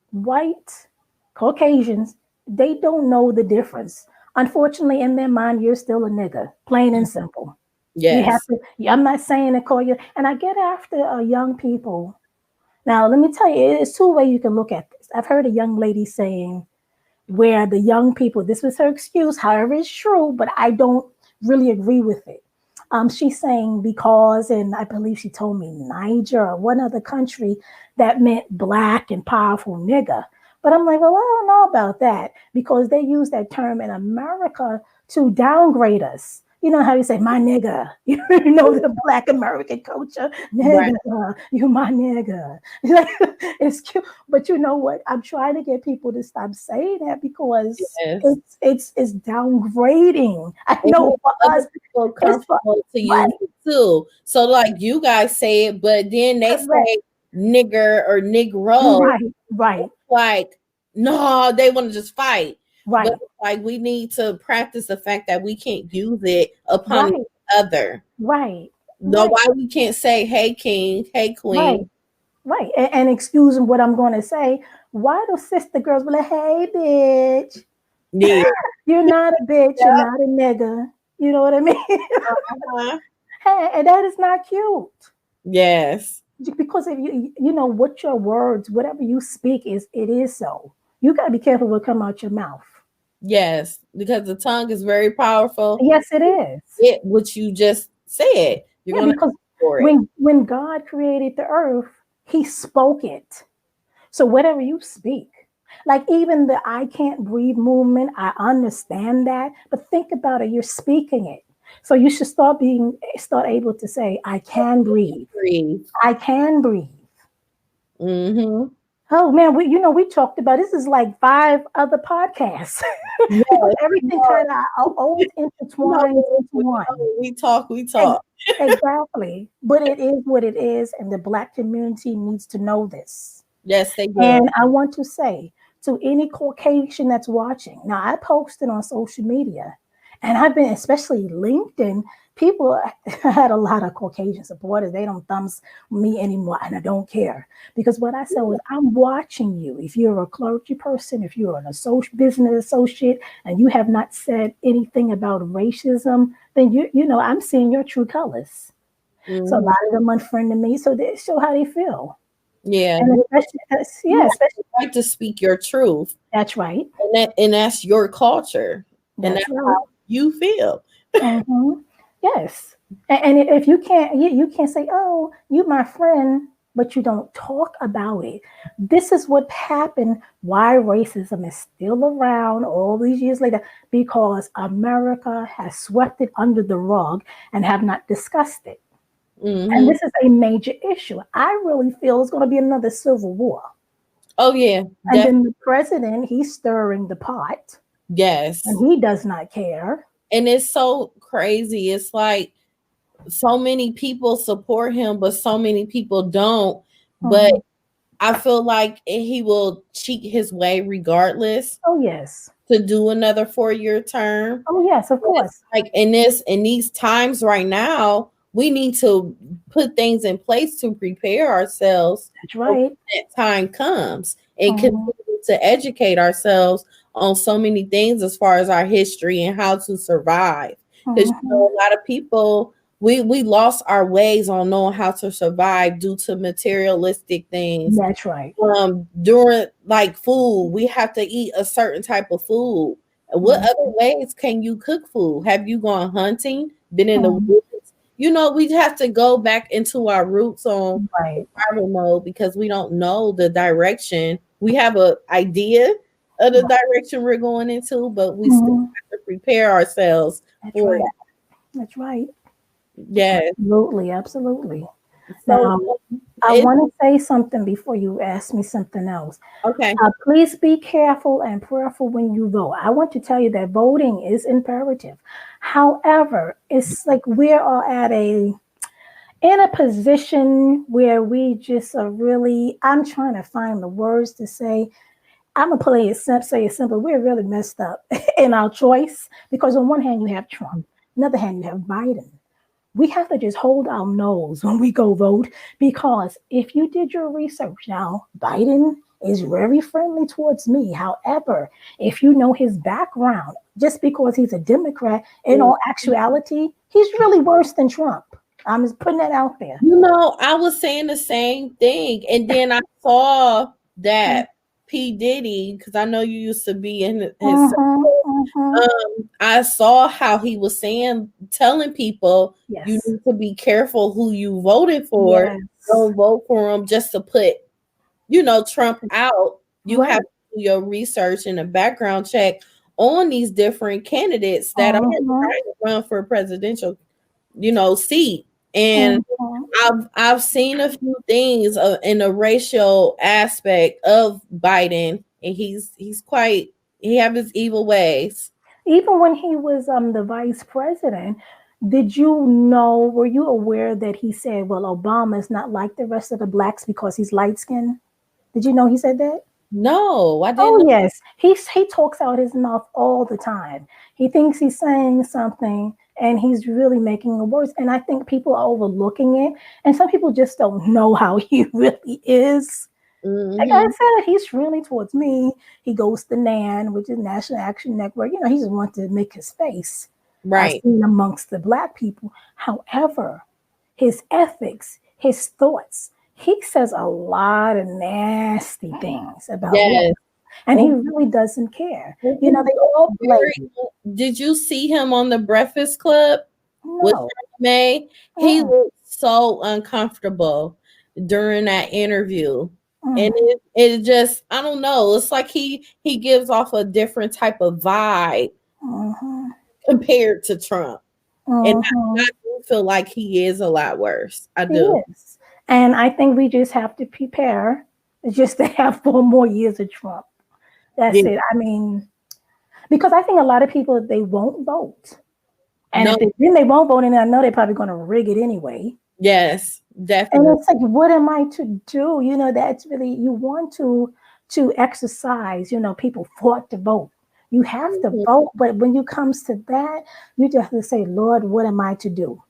white Caucasians, they don't know the difference. Unfortunately, in their mind, you're still a nigger, plain and simple. Yes. You have to, I'm not saying to call you, and I get after young people. Now, let me tell you, it's two ways you can look at this. I've heard a young lady saying where the young people, this was her excuse, however, it's true, but I don't really agree with it. She's saying because, and I believe she told me Niger or one other country that meant Black and powerful nigger. But I'm like, well, I don't know about that because they use that term in America to downgrade us. You know how you say, my nigga, you know, the Black American culture, nigga, you my nigga. It's cute. But you know what? I'm trying to get people to stop saying that because it's downgrading. I know for us, people comfortable to use it too. So like you guys say it, but then they say nigger or negro. Right. Like, no, they want to just fight. Right. But like we need to practice the fact that we can't use it upon each other. Right. No, why we can't say, hey king, hey queen. Right. And excusing what I'm going to say, why do sister girls be like, hey bitch? Yeah. You're not a bitch, you're not a nigga. You know what I mean? Hey, and that is not cute. Yes. Because if you know what your words, whatever you speak it is so. You got to be careful what come out your mouth. Yes, because the tongue is very powerful. Yes, it is. What you just said. You're going because when God created the earth, he spoke it. So whatever you speak, like even the I can't breathe movement, I understand that. But think about it, you're speaking it. So you should start able to say, I can breathe. I can breathe. Mm-hmm. Oh man, we talked about this is like 5 other podcasts. Yes, everything kind of always intertwines into one. We talk. Exactly. But it is what it is, and the Black community needs to know this. Yes, they do. And I want to say to any Caucasian that's watching, now I posted on social media, and I've been, especially LinkedIn, people had a lot of Caucasian supporters. They don't thumbs me anymore, and I don't care. Because what I said was, I'm watching you. If you're a clergy person, if you're an business associate, and you have not said anything about racism, then you know, I'm seeing your true colors. So a lot of them unfriended me, so they show how they feel. Yeah. And especially, especially Like to speak your truth. that's right. And that's your culture. And That's that's right. how you feel. Mm-hmm. Yes. And if you can't, you can't say, "Oh, you my friend," but you don't talk about it. This is what happened. Why racism is still around all these years later, because America has swept it under the rug and have not discussed it. And Mm-hmm. this is a major issue. I really feel it's going to be another civil war. Oh yeah, And definitely. then the president, he's stirring the pot, and Yes. he does not care. And it's so crazy. It's like so many people support him, but so many people don't. But Mhm. I feel like he will cheat his way regardless Oh yes. to do another 4-year term. Oh yes, of course. Like in these times right now, we need to put things in place to prepare ourselves That's for when right. that time comes and Mhm. continue to educate ourselves on so many things as far as our history and how to survive. Because Mhm. a lot of people we lost our ways on knowing how to survive due to materialistic things. That's right. During like food, we have to eat a certain type of food. What Mhm. other ways can you cook food? Have you gone hunting, been in the Mhm. woods? We have to go back into our roots on Right. survival mode because we don't know the direction. We have an idea of the Right. direction we're going into, but we still Mhm. have to prepare ourselves That's for right. that. That's right. Yes. Absolutely. Absolutely. So Now, I it want to say something before you ask me something else. okay. Please be careful and prayerful when you vote. I want to tell you that voting is imperative. However, it's like we are at a in a position where we just are really. I'm trying to find the words to say. I'm gonna play it simple. Say it simple. We're really messed up in our choice because on one hand you have Trump, on the other hand you have Biden. We have to just hold our nose when we go vote because if you did your research now, Biden is very friendly towards me. However, if you know his background, just because he's a Democrat, in all actuality, he's really worse than Trump. I'm just putting that out there. I was saying the same thing, and then I saw that P Diddy, because I know you used to be in his Mm-hmm, circle. mm-hmm. I saw how he was telling people you Yes, need to be careful who you voted for. yes, Don't vote for him just to put, Trump out. You have right. to do your research and a background check on these different candidates that are Mm-hmm, trying to run for a presidential, seat. And mm-hmm. I've seen a few things in the racial aspect of Biden, and he's quite he have his evil ways. Even when he was the vice president, did you know, were you aware that he said, well, Obama is not like the rest of the blacks because he's light skinned? Did you know he said that? No, I didn't Oh, know. yes. He talks out his mouth all the time. He thinks he's saying something and he's really making it worse. And I think people are overlooking it. And some people just don't know how he really is. Like I Hmm. said, he's friendly towards me. He goes to NAN, which is National Action Network. He just wants to make his face Right. seen amongst the black people. However, his ethics, his thoughts, he says a lot of nasty things about black, Yes. and he Oh, really doesn't care. They he's all very, blame. did you see him on the Breakfast Club with No. May? He Mm-mm, looked so uncomfortable during that interview. And mm, it just, I don't know. It's like he gives off a different type of vibe mhm, compared to Trump. And I mhm. do feel like he is a lot worse. I He do. is. And I think we just have to prepare just to have 4 more years of Trump. That's Yeah. it. I mean, because I think a lot of people they won't vote, and No, if they won't vote, and I know they're probably going to rig it anyway. yes, And definitely. it's like, what am I to do? That's really you want to exercise. People fought to vote. You have to Mhm, vote, but when it comes to that, you just have to say, Lord, what am I to do?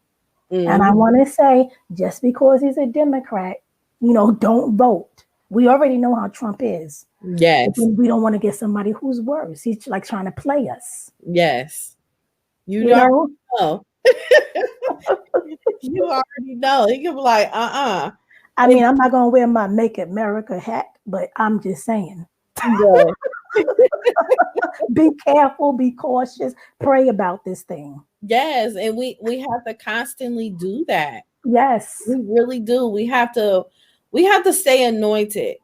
And I mhm. want to say, just because he's a Democrat, don't vote. We already know how Trump is. But Yes, then we don't want to get somebody who's worse. He's like trying to play us, yes. You you already know? know. You already know. He can be like, I mean, I'm not gonna wear my Make America hat, but I'm just saying. Yeah. Be careful, be cautious, pray about this thing. Yes, and we have to constantly do that. Yes, We really do. We have to stay anointed.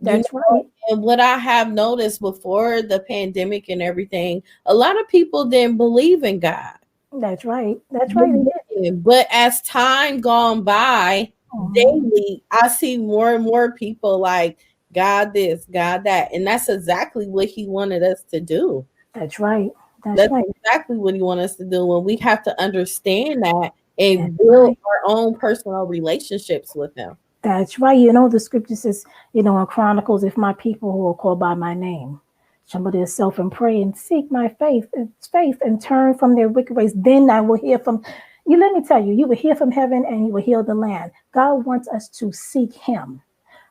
You that's know, right. and what I have noticed before the pandemic and everything, a lot of people didn't believe in God. That's right. That's right. It is. But as time gone by, Mhm. daily, I see more and more people like God this, God that. And that's exactly what he wanted us to do. That's right. That's That's right. exactly what he wants us to do. And we have to understand that That's and build right. our own personal relationships with him. That's right. You know, the scripture says, in Chronicles, if my people who are called by my name humble themselves and pray and seek my faith and turn from their wicked ways, then I will hear from you. Let me tell you, you will hear from heaven and you will heal the land. God wants us to seek him.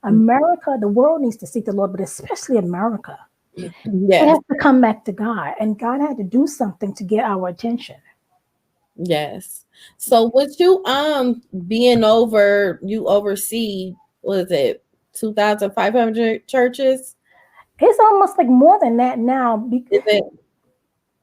America, the world needs to seek the Lord, but especially America. It Yes. has to come back to God. And God had to do something to get our attention. Yes. So with you being over, you oversee, what is it, 2,500 churches? It's almost like more than that now. Is it?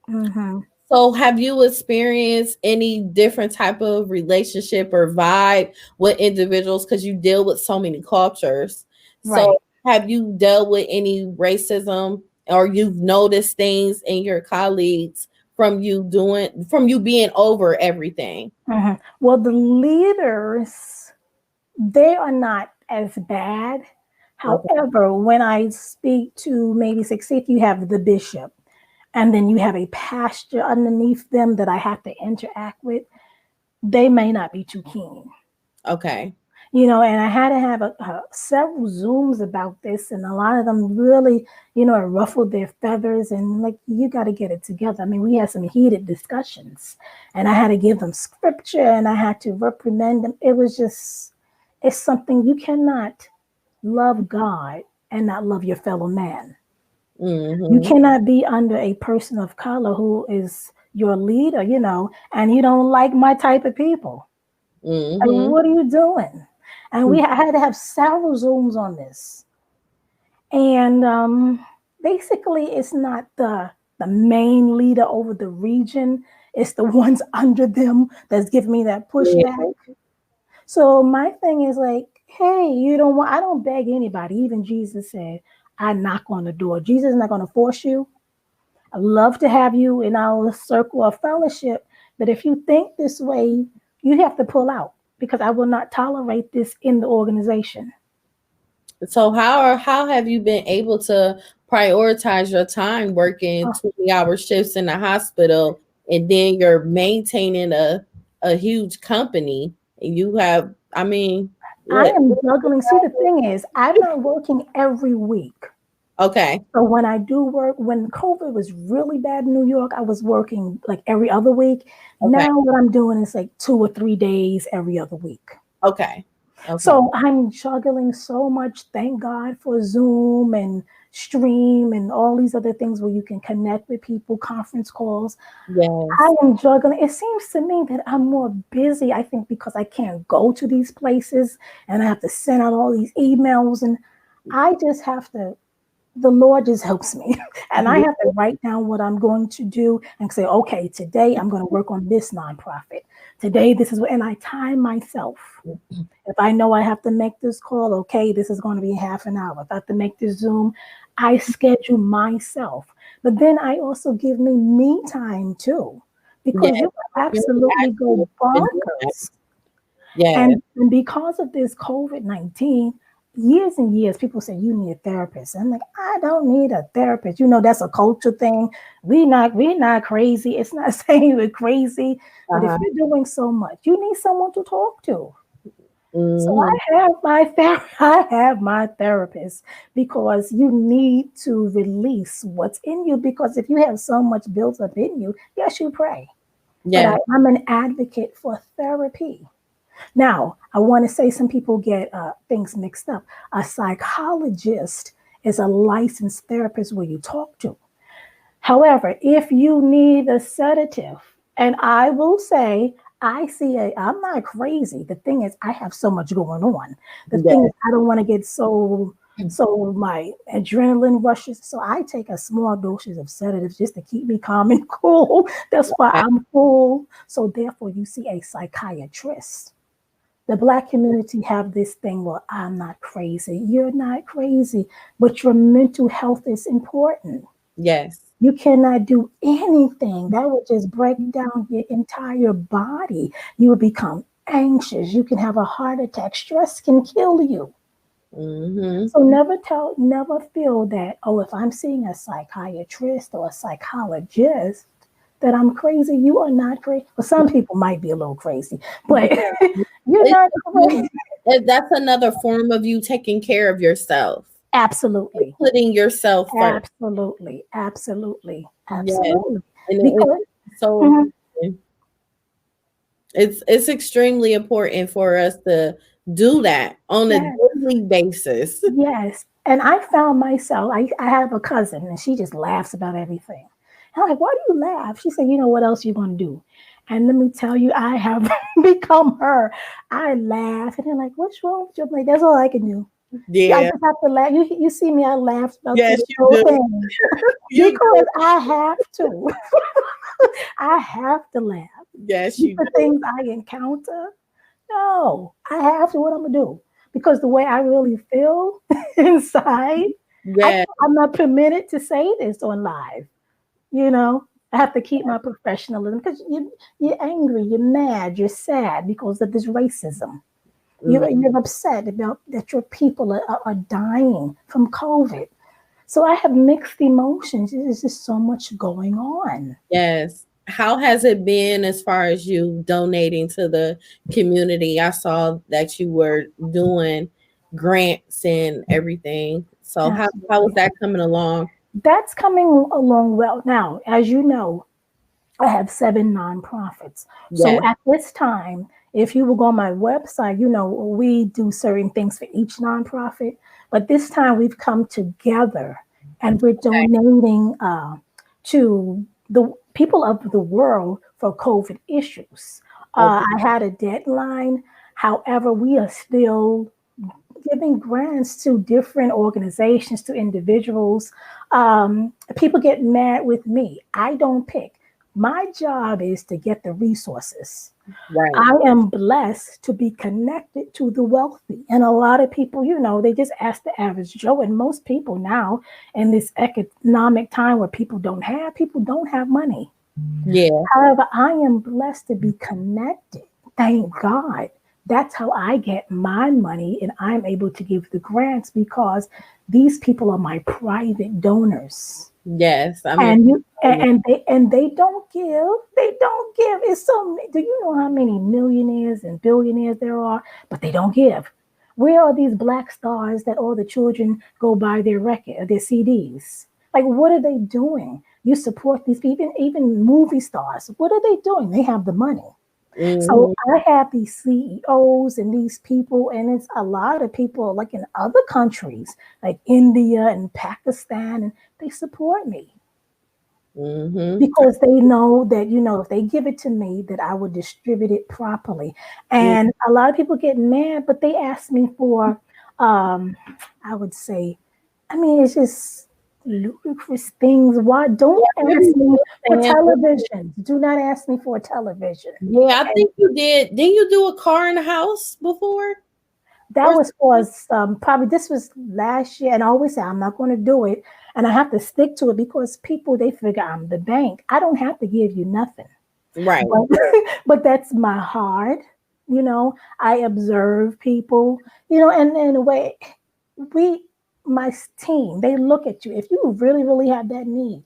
Mhm. So have you experienced any different type of relationship or vibe with individuals, because you deal with so many cultures? So Right. have you dealt with any racism, or you've noticed things in your colleagues from you being over everything? Mhm. Well, the leaders, they are not as bad. Okay. However, when I speak to maybe say if you have the bishop and then you have a pastor underneath them that I have to interact with, they may not be too keen. Okay. And I had to have several Zooms about this, and a lot of them really, it ruffled their feathers, and like, you got to get it together. I mean, we had some heated discussions, and I had to give them scripture, and I had to reprimand them. It's something you cannot love God and not love your fellow man. You Mm-hmm. cannot be under a person of color who is your leader, and you don't like my type of people. Like, Mm-hmm. what are you doing? And we had to have several Zooms on this. And basically, it's not the main leader over the region, it's the ones under them that's giving me that pushback. Yeah. So my thing is like, hey, I don't beg anybody. Even Jesus said, I knock on the door. Jesus is not going to force you. I love to have you in our circle of fellowship. But if you think this way, you have to pull out because I will not tolerate this in the organization. So how have you been able to prioritize your time working Oh, 20-hour shifts in the hospital, and then you're maintaining a huge company, and you have, I mean, I what? am juggling. See, the thing is, I'm not working every week. Okay. So when I do work, when COVID was really bad in New York, I was working like every other week. Okay. Now what I'm doing is like 2 or 3 days every other week. Okay. Okay. So I'm juggling so much. Thank God for Zoom and Stream and all these other things where you can connect with people, conference calls. I Yes. am juggling. It seems to me that I'm more busy, I think, because I can't go to these places and I have to send out all these emails. And I just have to the Lord just helps me. And I have to write down what I'm going to do and say, okay, today I'm going to work on this nonprofit. Today, this is what, and I time myself. If I know I have to make this call, okay, this is going to be half an hour. If I have to make this Zoom, I schedule myself. But then I also give me time too, because Yes. you will absolutely go bonkers. Yes. And because of this COVID-19, years and years, people say you need a therapist. I'm like, I don't need a therapist. That's a culture thing. We're not crazy. It's not saying we're crazy, but if Uh-huh. you're doing so much, you need someone to talk to. So Hmm. I have my therapist because you need to release what's in you. Because if you have so much built up in you, yes, you pray. But Yeah. I'm an advocate for therapy. Now, I want to say some people get things mixed up. A psychologist is a licensed therapist where you talk to. However, if you need a sedative, and I will say, I'm not crazy. The thing is, I have so much going on. The thing is, I don't want to get so my adrenaline rushes. So I take a small doses of sedatives just to keep me calm and cool. That's why I'm full. So therefore, you see a psychiatrist. The Black community have this thing, well, I'm not crazy. You're not crazy, but your mental health is important. Yes. You cannot do anything. That would just break down your entire body. You would become anxious. You can have a heart attack. Stress can kill you. Mm-hmm. So never feel that, oh, if I'm seeing a psychiatrist or a psychologist, that I'm crazy. You are not crazy. Well, some people might be a little crazy, but you're not crazy. That's another form of you taking care of yourself. Absolutely. Putting yourself first. Absolutely. Absolutely. Yes. Absolutely. And Because so it's extremely important for us to do that on a daily basis. Yes. And I found myself, I have a cousin and she just laughs about everything. And I'm like, why do you laugh? She said, you know what else you're going to do? And let me tell you, I have become her. I laugh and they're like, what's wrong with you? I'm like, that's all I can do. I Yeah. just have to laugh. You see me, I laugh about Yes, this you whole do. thing. You Because I have to. I have to laugh. Yes, you The do. things I encounter. No, I have to. What I'm gonna do? Because the way I really feel inside, Yeah. I'm not permitted to say this on live. You know, I have to keep my professionalism because you're angry, you're mad, you're sad because of this racism. You're upset about that your people are dying from COVID. So I have mixed emotions. There's just so much going on. Yes. How has it been as far as you donating to the community? I saw that you were doing grants and everything. So how is that coming along? That's coming along well. Now, as you know, I have 7 nonprofits. So Yeah. at this time, if you will go on my website, you know, we do certain things for each nonprofit. But this time we've come together and we're donating to the people of the world for COVID issues. Okay. I had a deadline. However, we are still giving grants to different organizations, to individuals. People get mad with me. I don't pick. My job is to get the resources. Right. I am blessed to be connected to the wealthy. And a lot of people, you know, they just ask the average Joe. And most people now in this economic time where people don't have money. Yeah. However, I am blessed to be connected. Thank God. That's how I get my money and I'm able to give the grants because these people are my private donors. Yes. And they don't give. They don't give. It's so. Do you know how many millionaires and billionaires there are? But they don't give. Where are these black stars that all the children go buy their record, their CDs? Like, what are they doing? You support these people, even movie stars. What are they doing? They have the money. So I have these CEOs and these people, and it's a lot of people like in other countries, like India and Pakistan, and they support me because they know that, you know, if they give it to me, that I would distribute it properly. And a lot of people get mad, but they ask me for, I would say, I mean, it's just ludicrous things. Why don't ask me for television? Do not ask me for a television. Yeah, I think you did. Didn't you do a car and a house before? That was for probably this was last year, and I always say I'm not going to do it, and I have to stick to it because people they figure I'm the bank. I don't have to give you nothing, Right. but that's my heart. You know, I observe people. You know, and in a way, my team, they look at you. If you really have that need,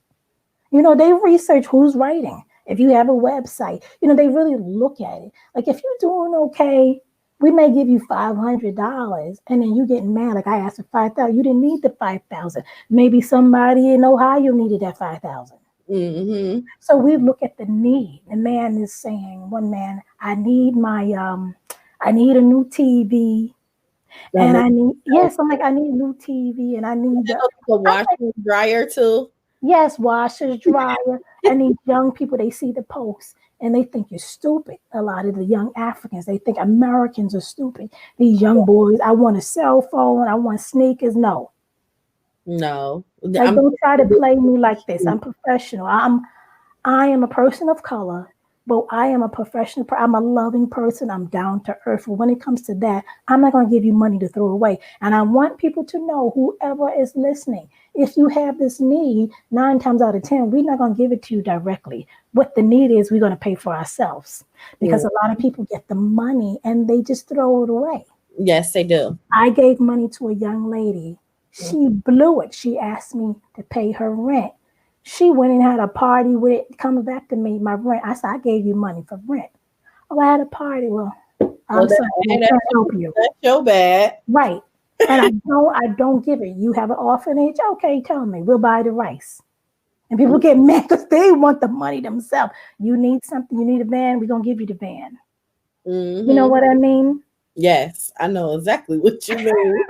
you know, they research who's writing. If you have a website, you know, they really look at it. Like if you're doing okay, we may give you $500, and then you get mad. Like I asked for 5,000, you didn't need the 5,000. Maybe somebody in Ohio needed that 5,000. So we look at the need. The man is saying, one man, I need I need a new TV. And I need, yes, I'm like, I need a new TV and I need the washer dryer too. Yes, washers, dryer. And these young people, they see the post and they think you're stupid. A lot of the young Africans, they think Americans are stupid. These young boys, I want a cell phone, I want sneakers. No. No. Like, don't try to play me like this. I'm professional. I am a person of color, but I am a professional. I'm a loving person. I'm down to earth. But when it comes to that, I'm not going to give you money to throw away. And I want people to know, whoever is listening, if you have this need, 9 times out of 10, we're not going to give it to you directly. What the need is, we're going to pay for ourselves, because a lot of people get the money and they just throw it away. Yes, they do. I gave money to a young lady. She blew it. She asked me to pay her rent. She went and had a party with it, coming back to me, my rent. I said, I gave you money for rent. Oh, I had a party. Well, I'm sorry, I can't help you. That's your bad. Right. And I don't give it. You have an orphanage? Okay, tell me. We'll buy the rice. And people get mad because they want the money themselves. You need something, you need a van, we're going to give you the van. Mm-hmm. You know what I mean? Yes, I know exactly what you mean.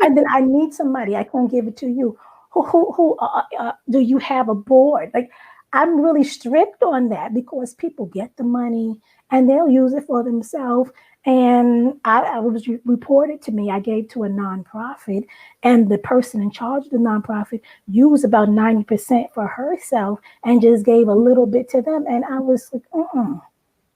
And then I need somebody. I can't give it to you. Who do you have a board? Like, I'm really strict on that, because people get the money and they'll use it for themselves. And I was reported to me, I gave to a nonprofit, and the person in charge of the nonprofit used about 90% for herself and just gave a little bit to them. And I was like,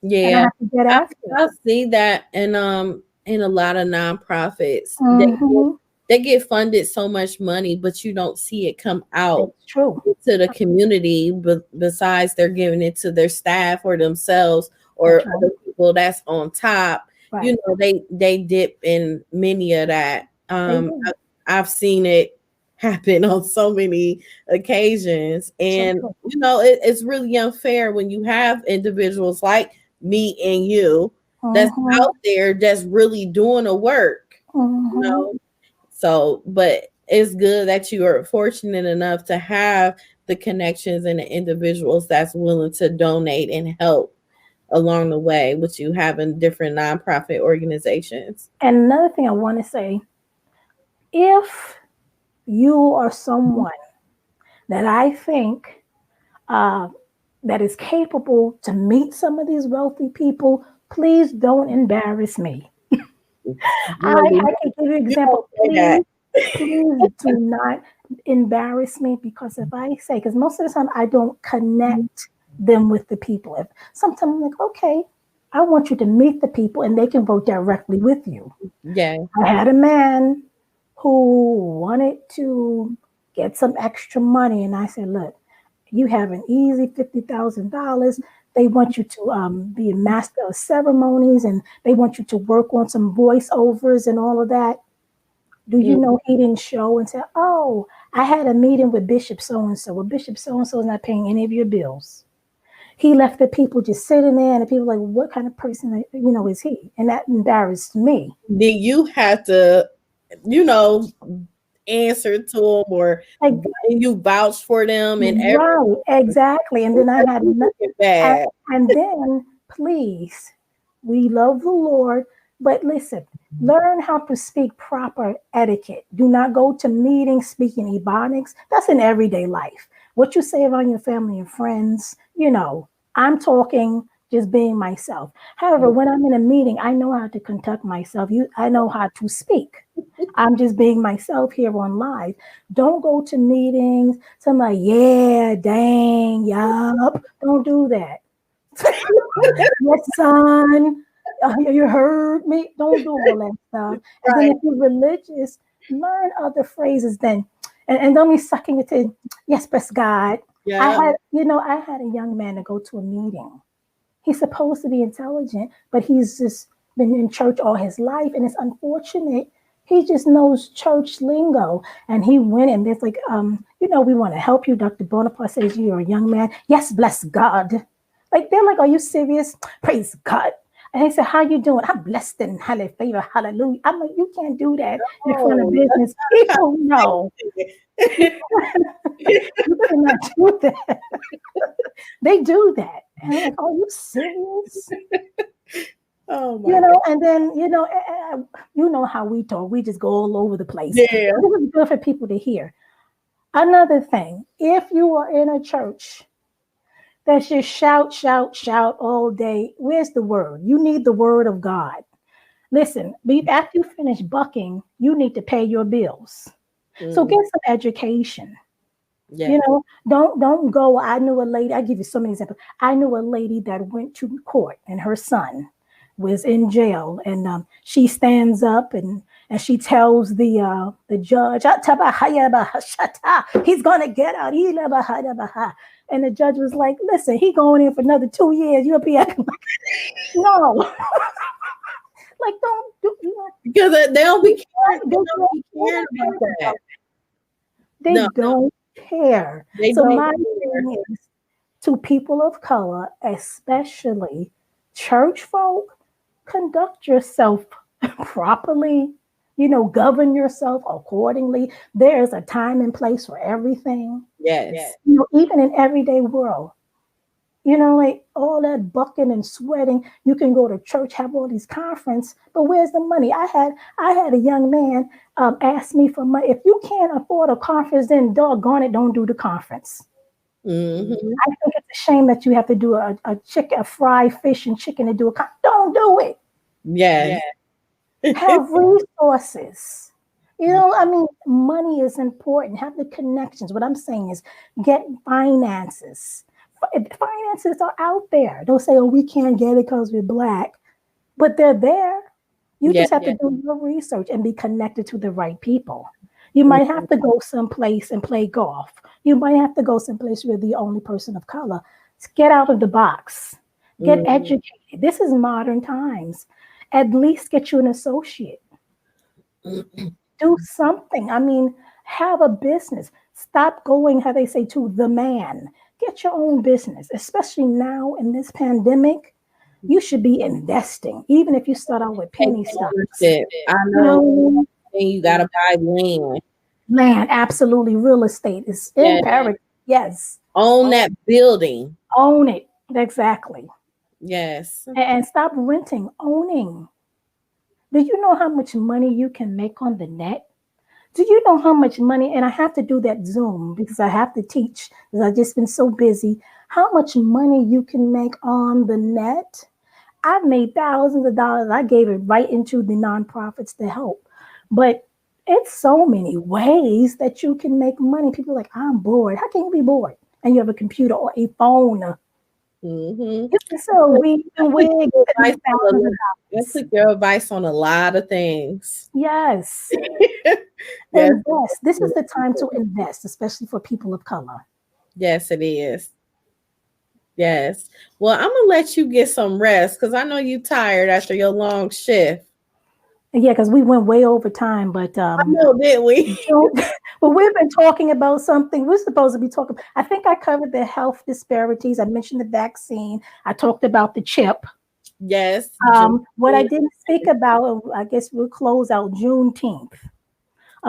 Yeah, and I have to get after it. I see that in a lot of nonprofits. Mm-hmm. They get funded so much money, but you don't see it come out It's true. to the community. But besides, they're giving it to their staff or themselves or That's right. other people that's on top. Right. You know, they dip in many of that. I've seen it happen on so many occasions, and you know, it's really unfair when you have individuals like me and you that's out there that's really doing the work. You know. So, but it's good that you are fortunate enough to have the connections and the individuals that's willing to donate and help along the way with you having different nonprofit organizations. And another thing I want to say, if you are someone that I think that is capable to meet some of these wealthy people, please don't embarrass me. I can give you an example. Please do not embarrass me, because if I say, because most of the time I don't connect them with the people. If sometimes I'm like, okay, I want you to meet the people and they can work directly with you. Yeah. I had a man who wanted to get some extra money, and I said, look, you have an easy $50,000. They want you to be a master of ceremonies, and they want you to work on some voiceovers and all of that. Do you know he didn't show and say, oh, I had a meeting with Bishop so-and-so. Well, Bishop so-and-so is not paying any of your bills. He left the people just sitting there, and the people were like, what kind of person, is he? And that embarrassed me. Then you have to, answer to them, or you vouch for them and right, exactly. And then I had bad. And then, please, we love the Lord, but listen, learn how to speak proper etiquette. Do not go to meetings speaking Ebonics. That's in everyday life. What you say around your family and friends, I'm talking just being myself. However, when I'm in a meeting, I know how to conduct myself. I know how to speak. I'm just being myself here on live. Don't go to meetings. Somebody, yeah, dang, yup. Don't do that. Yes, son. You heard me. Don't do all that stuff. And then if you're religious, learn other phrases then. And don't be sucking it in. Yes, bless God. Yeah. I had a young man to go to a meeting. He's supposed to be intelligent, but he's just been in church all his life. And it's unfortunate. He just knows church lingo. And he went and there's like, we want to help you. Dr. Bonaparte says you're a young man. Yes, bless God. Like, they're like, are you serious? Praise God. And he said, how you doing? I'm blessed and highly favored. Hallelujah. I'm like, you can't do that in front of business people. No. You cannot do that. They do that. And I'm like, are you serious? Oh my God. And then, how we talk. We just go all over the place. Yeah. This is good for people to hear. Another thing, if you are in a church, That's just shout, shout, shout all day. Where's the word? You need the word of God. Listen, after you finish bucking, you need to pay your bills. So get some education. Yeah. You know, don't go. I knew a lady, I give you so many examples. I knew a lady that went to court and her son was in jail, and she stands up and she tells the judge, he's gonna get out. And the judge was like, listen, he going in for another 2 years. You'll be acting like no. Like don't do because they don't be caring. They don't About that. They don't care. They so don't my care. thing is to people of color, especially church folk, conduct yourself properly. You know, govern yourself accordingly. There is a time and place for everything. Yes. You know, even in everyday world. You know, like all that bucking and sweating. You can go to church, have all these conference, but where's the money? I had a young man ask me for money. If you can't afford a conference, then doggone it, don't do the conference. Mm-hmm. I think it's a shame that you have to do a fried fish and chicken to do a don't do it. Yes. Have resources. You know, I mean, money is important. Have the connections. What I'm saying is get finances. Finances are out there. Don't say, oh, we can't get it because we're Black, but they're there. You just have to do your research and be connected to the right people. You might have to go someplace and play golf. You might have to go someplace where you're the only person of color. Get out of the box. Get educated. This is modern times. At least get you an associate. Do something. I mean, have a business. Stop going, how they say, to the man. Get your own business, especially now in this pandemic. You should be investing, even if you start out with penny stocks. I know you got to buy land. Land, absolutely. Real estate is imperative. Yes. Own that building. Own it. Exactly. Yes. And stop renting, owning. Do you know how much money you can make on the net? Do you know how much money, and I have to do that Zoom because I have to teach because I've just been so busy, how much money you can make on the net? I've made thousands of dollars. I gave it right into the nonprofits to help. But it's so many ways that you can make money. People are like, I'm bored. How can you be bored? And you have a computer or a phone. Mm-hmm. You can sell weed and wigs. That took your advice on a lot of things. Yes. Yes. Invest. This is the time to invest, especially for people of color. Yes, it is. Yes. Well, I'm going to let you get some rest because I know you're tired after your long shift. Yeah, because we went way over time, but I know, didn't we? Well, we've been talking about something we're supposed to be talking. I think I covered the health disparities. I mentioned the vaccine. I talked about the chip. Yes. What I didn't speak about, I guess we'll close out Juneteenth.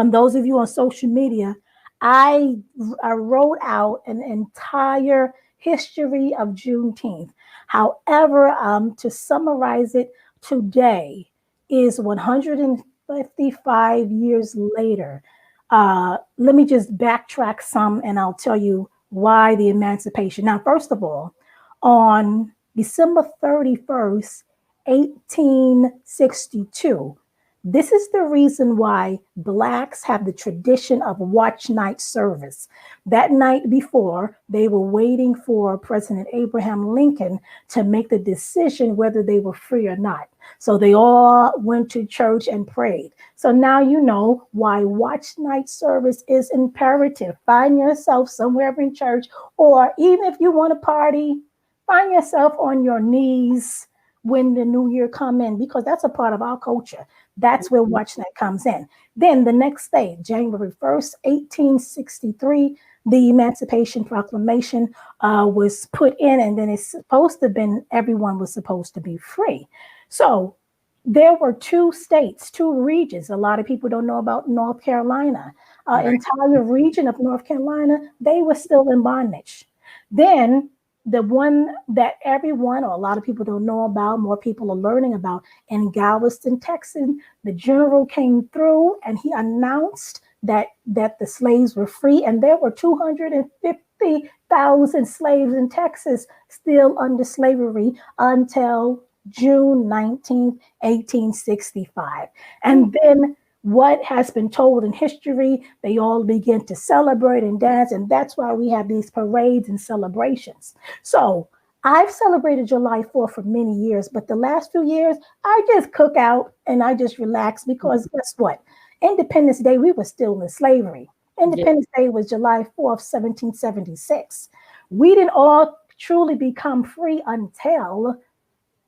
Those of you on social media, I wrote out an entire history of Juneteenth. However, to summarize it, today is 155 years later. Let me just backtrack some and I'll tell you why the emancipation. Now, first of all, on December 31st, 1862, this is the reason why Blacks have the tradition of watch night service. That night before, they were waiting for President Abraham Lincoln to make the decision whether they were free or not. So they all went to church and prayed. So now you know why watch night service is imperative. Find yourself somewhere in church, or even if you want to party, find yourself on your knees when the new year come in, because that's a part of our culture. That's where watch night comes in. Then the next day, January 1st, 1863, the Emancipation Proclamation was put in, and then it's supposed to have been, everyone was supposed to be free. So there were two states, two regions. A lot of people don't know about North Carolina. Entire region of North Carolina, they were still in bondage. Then the one that everyone or a lot of people don't know about, more people are learning about, in Galveston, Texas, the general came through and he announced that the slaves were free, and there were 250 the 1,000 slaves in Texas still under slavery until June 19th, 1865. And then what has been told in history, they all begin to celebrate and dance. And that's why we have these parades and celebrations. So I've celebrated July 4th for many years, but the last few years, I just cook out and I just relax because guess what? Independence Day, we were still in slavery. Independence Day was July 4th, 1776. We didn't all truly become free until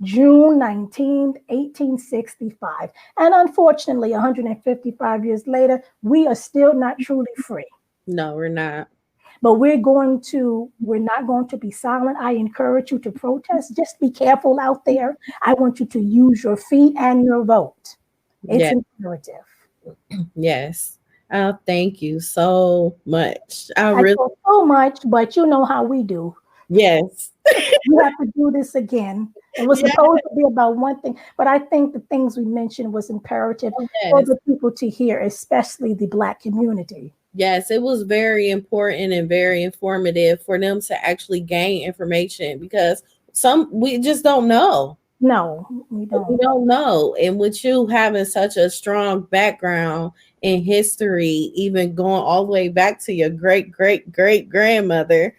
June 19th, 1865. And unfortunately, 155 years later, we are still not truly free. No, we're not. But we're not going to be silent. I encourage you to protest. Just be careful out there. I want you to use your feet and your vote. It's imperative. Yes. Oh, thank you so much. I really talk so much, but you know how we do. Yes. You have to do this again. It was supposed to be about one thing, but I think the things we mentioned was imperative for the people to hear, especially the Black community. Yes, it was very important and very informative for them to actually gain information because we just don't know. No, we don't. We don't know. And with you having such a strong background in history, even going all the way back to your great grandmother,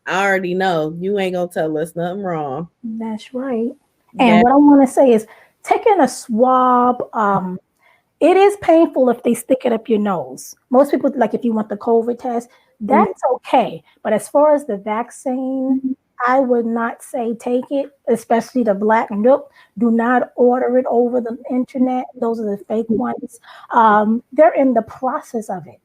I already know you ain't gonna tell us nothing wrong. That's right. And what I want to say is taking a swab, it is painful if they stick it up your nose. Most people, like if you want the COVID test, that's okay. But as far as the vaccine, I would not say take it, especially the Black. Nope. Do not order it over the internet. Those are the fake ones. They're in the process of it.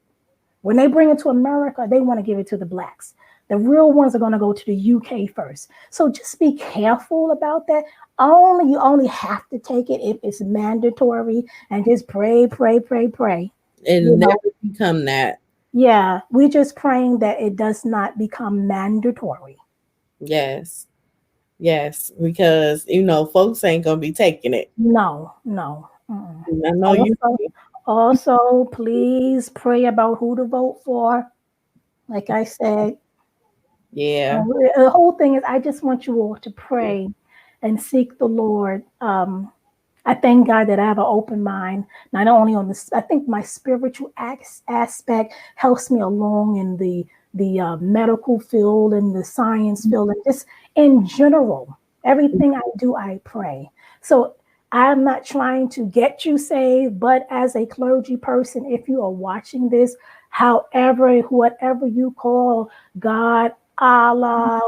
When they bring it to America, they want to give it to the Blacks. The real ones are going to go to the UK first. So just be careful about that. You only have to take it if it's mandatory, and just pray. It'll never become that. Yeah, we're just praying that it does not become mandatory. Yes, because folks ain't gonna be taking it. No. I know Also, please pray about who to vote for. Like I said, the whole thing is I just want you all to pray and seek the Lord. I thank God that I have an open mind, not only on this. I think my spiritual aspect helps me along in the medical field and the science field, and just in general, everything I do, I pray. So I'm not trying to get you saved, but as a clergy person, if you are watching this, whatever you call God, Allah,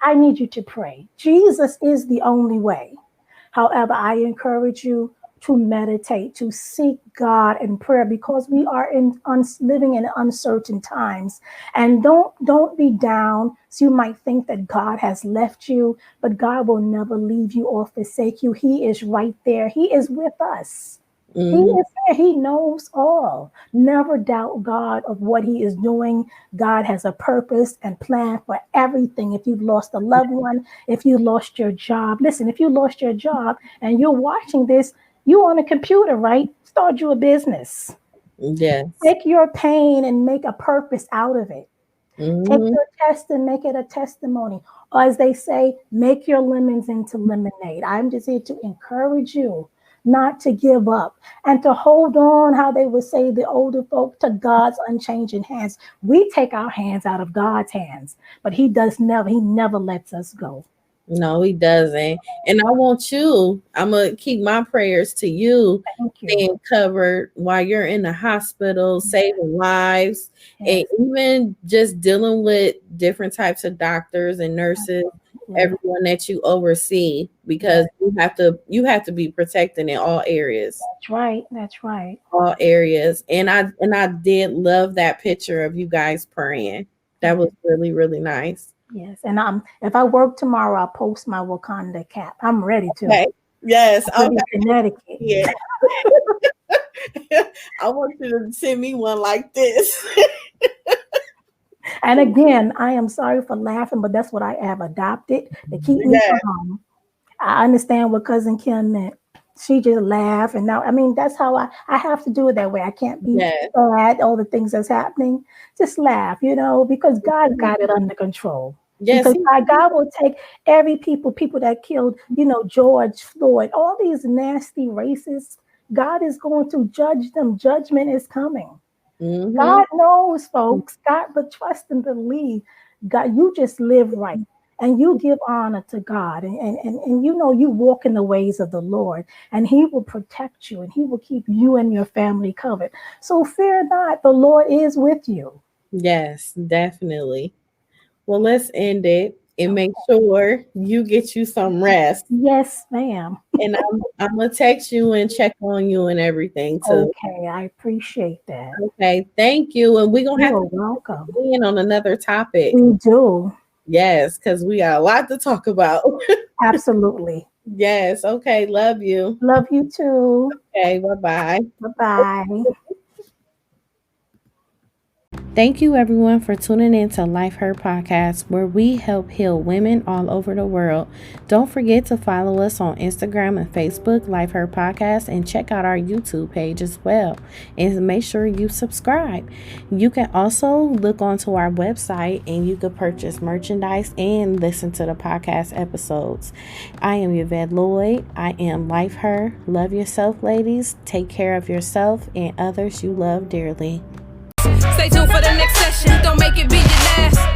I need you to pray. Jesus is the only way. However, I encourage you to meditate, to seek God in prayer, because we are living in uncertain times. And don't be down. So you might think that God has left you, but God will never leave you or forsake you. He is right there. He is with us. He is there. He knows all. Never doubt God of what he is doing. God has a purpose and plan for everything. If you've lost a loved one, if you lost your job, listen, if you lost your job and you're watching this, you on a computer, right? Start you a business. Yes. Take your pain and make a purpose out of it. Take your test and make it a testimony. Or as they say, make your lemons into lemonade. I'm just here to encourage you not to give up and to hold on, how they would say, the older folk, to God's unchanging hands. We take our hands out of God's hands, but he never lets us go. No, he doesn't. And I'm going to keep my prayers to you, being covered while you're in the hospital, saving lives, and even just dealing with different types of doctors and nurses, everyone that you oversee, because you have to be protected in all areas. That's right. All areas. And I did love that picture of you guys praying. That was really, really nice. Yes, and if I work tomorrow, I'll post my Wakanda cap. I'm ready to. Okay. Yes. Okay. Connecticut. Yeah. I want you to send me one like this. And again, I am sorry for laughing, but that's what I have adopted to keep me from home. I understand what Cousin Kim meant. She just laughed. And now, I mean, that's how I have to do it that way. I can't be Yes. sad, all the things that's happening. Just laugh, because God got it under control. Yes. Because God will take every people that killed, George Floyd, all these nasty racists, God is going to judge them. Judgment is coming. Mm-hmm. God knows, folks. God, but trust and believe. God, you just live right. And you give honor to God. And you walk in the ways of the Lord. And He will protect you. And He will keep you and your family covered. So fear not. The Lord is with you. Yes, definitely. Well, let's end it and make sure you get you some rest. Yes, ma'am. And I'm gonna text you and check on you and everything too. Okay, I appreciate that. Okay, thank you. And we're gonna have You're to welcome. in on another topic. We do. Yes, because we got a lot to talk about. Absolutely. Yes. Okay. Love you. Love you too. Okay. Bye-bye. Bye-bye. Thank you, everyone, for tuning in to Life Her Podcast, where we help heal women all over the world. Don't forget to follow us on Instagram and Facebook, Life Her Podcast, and check out our YouTube page as well. And make sure you subscribe. You can also look onto our website and you can purchase merchandise and listen to the podcast episodes. I am Yvette Lloyd. I am Life Her. Love yourself, ladies. Take care of yourself and others you love dearly. Stay tuned for the next session. Don't make it be your last.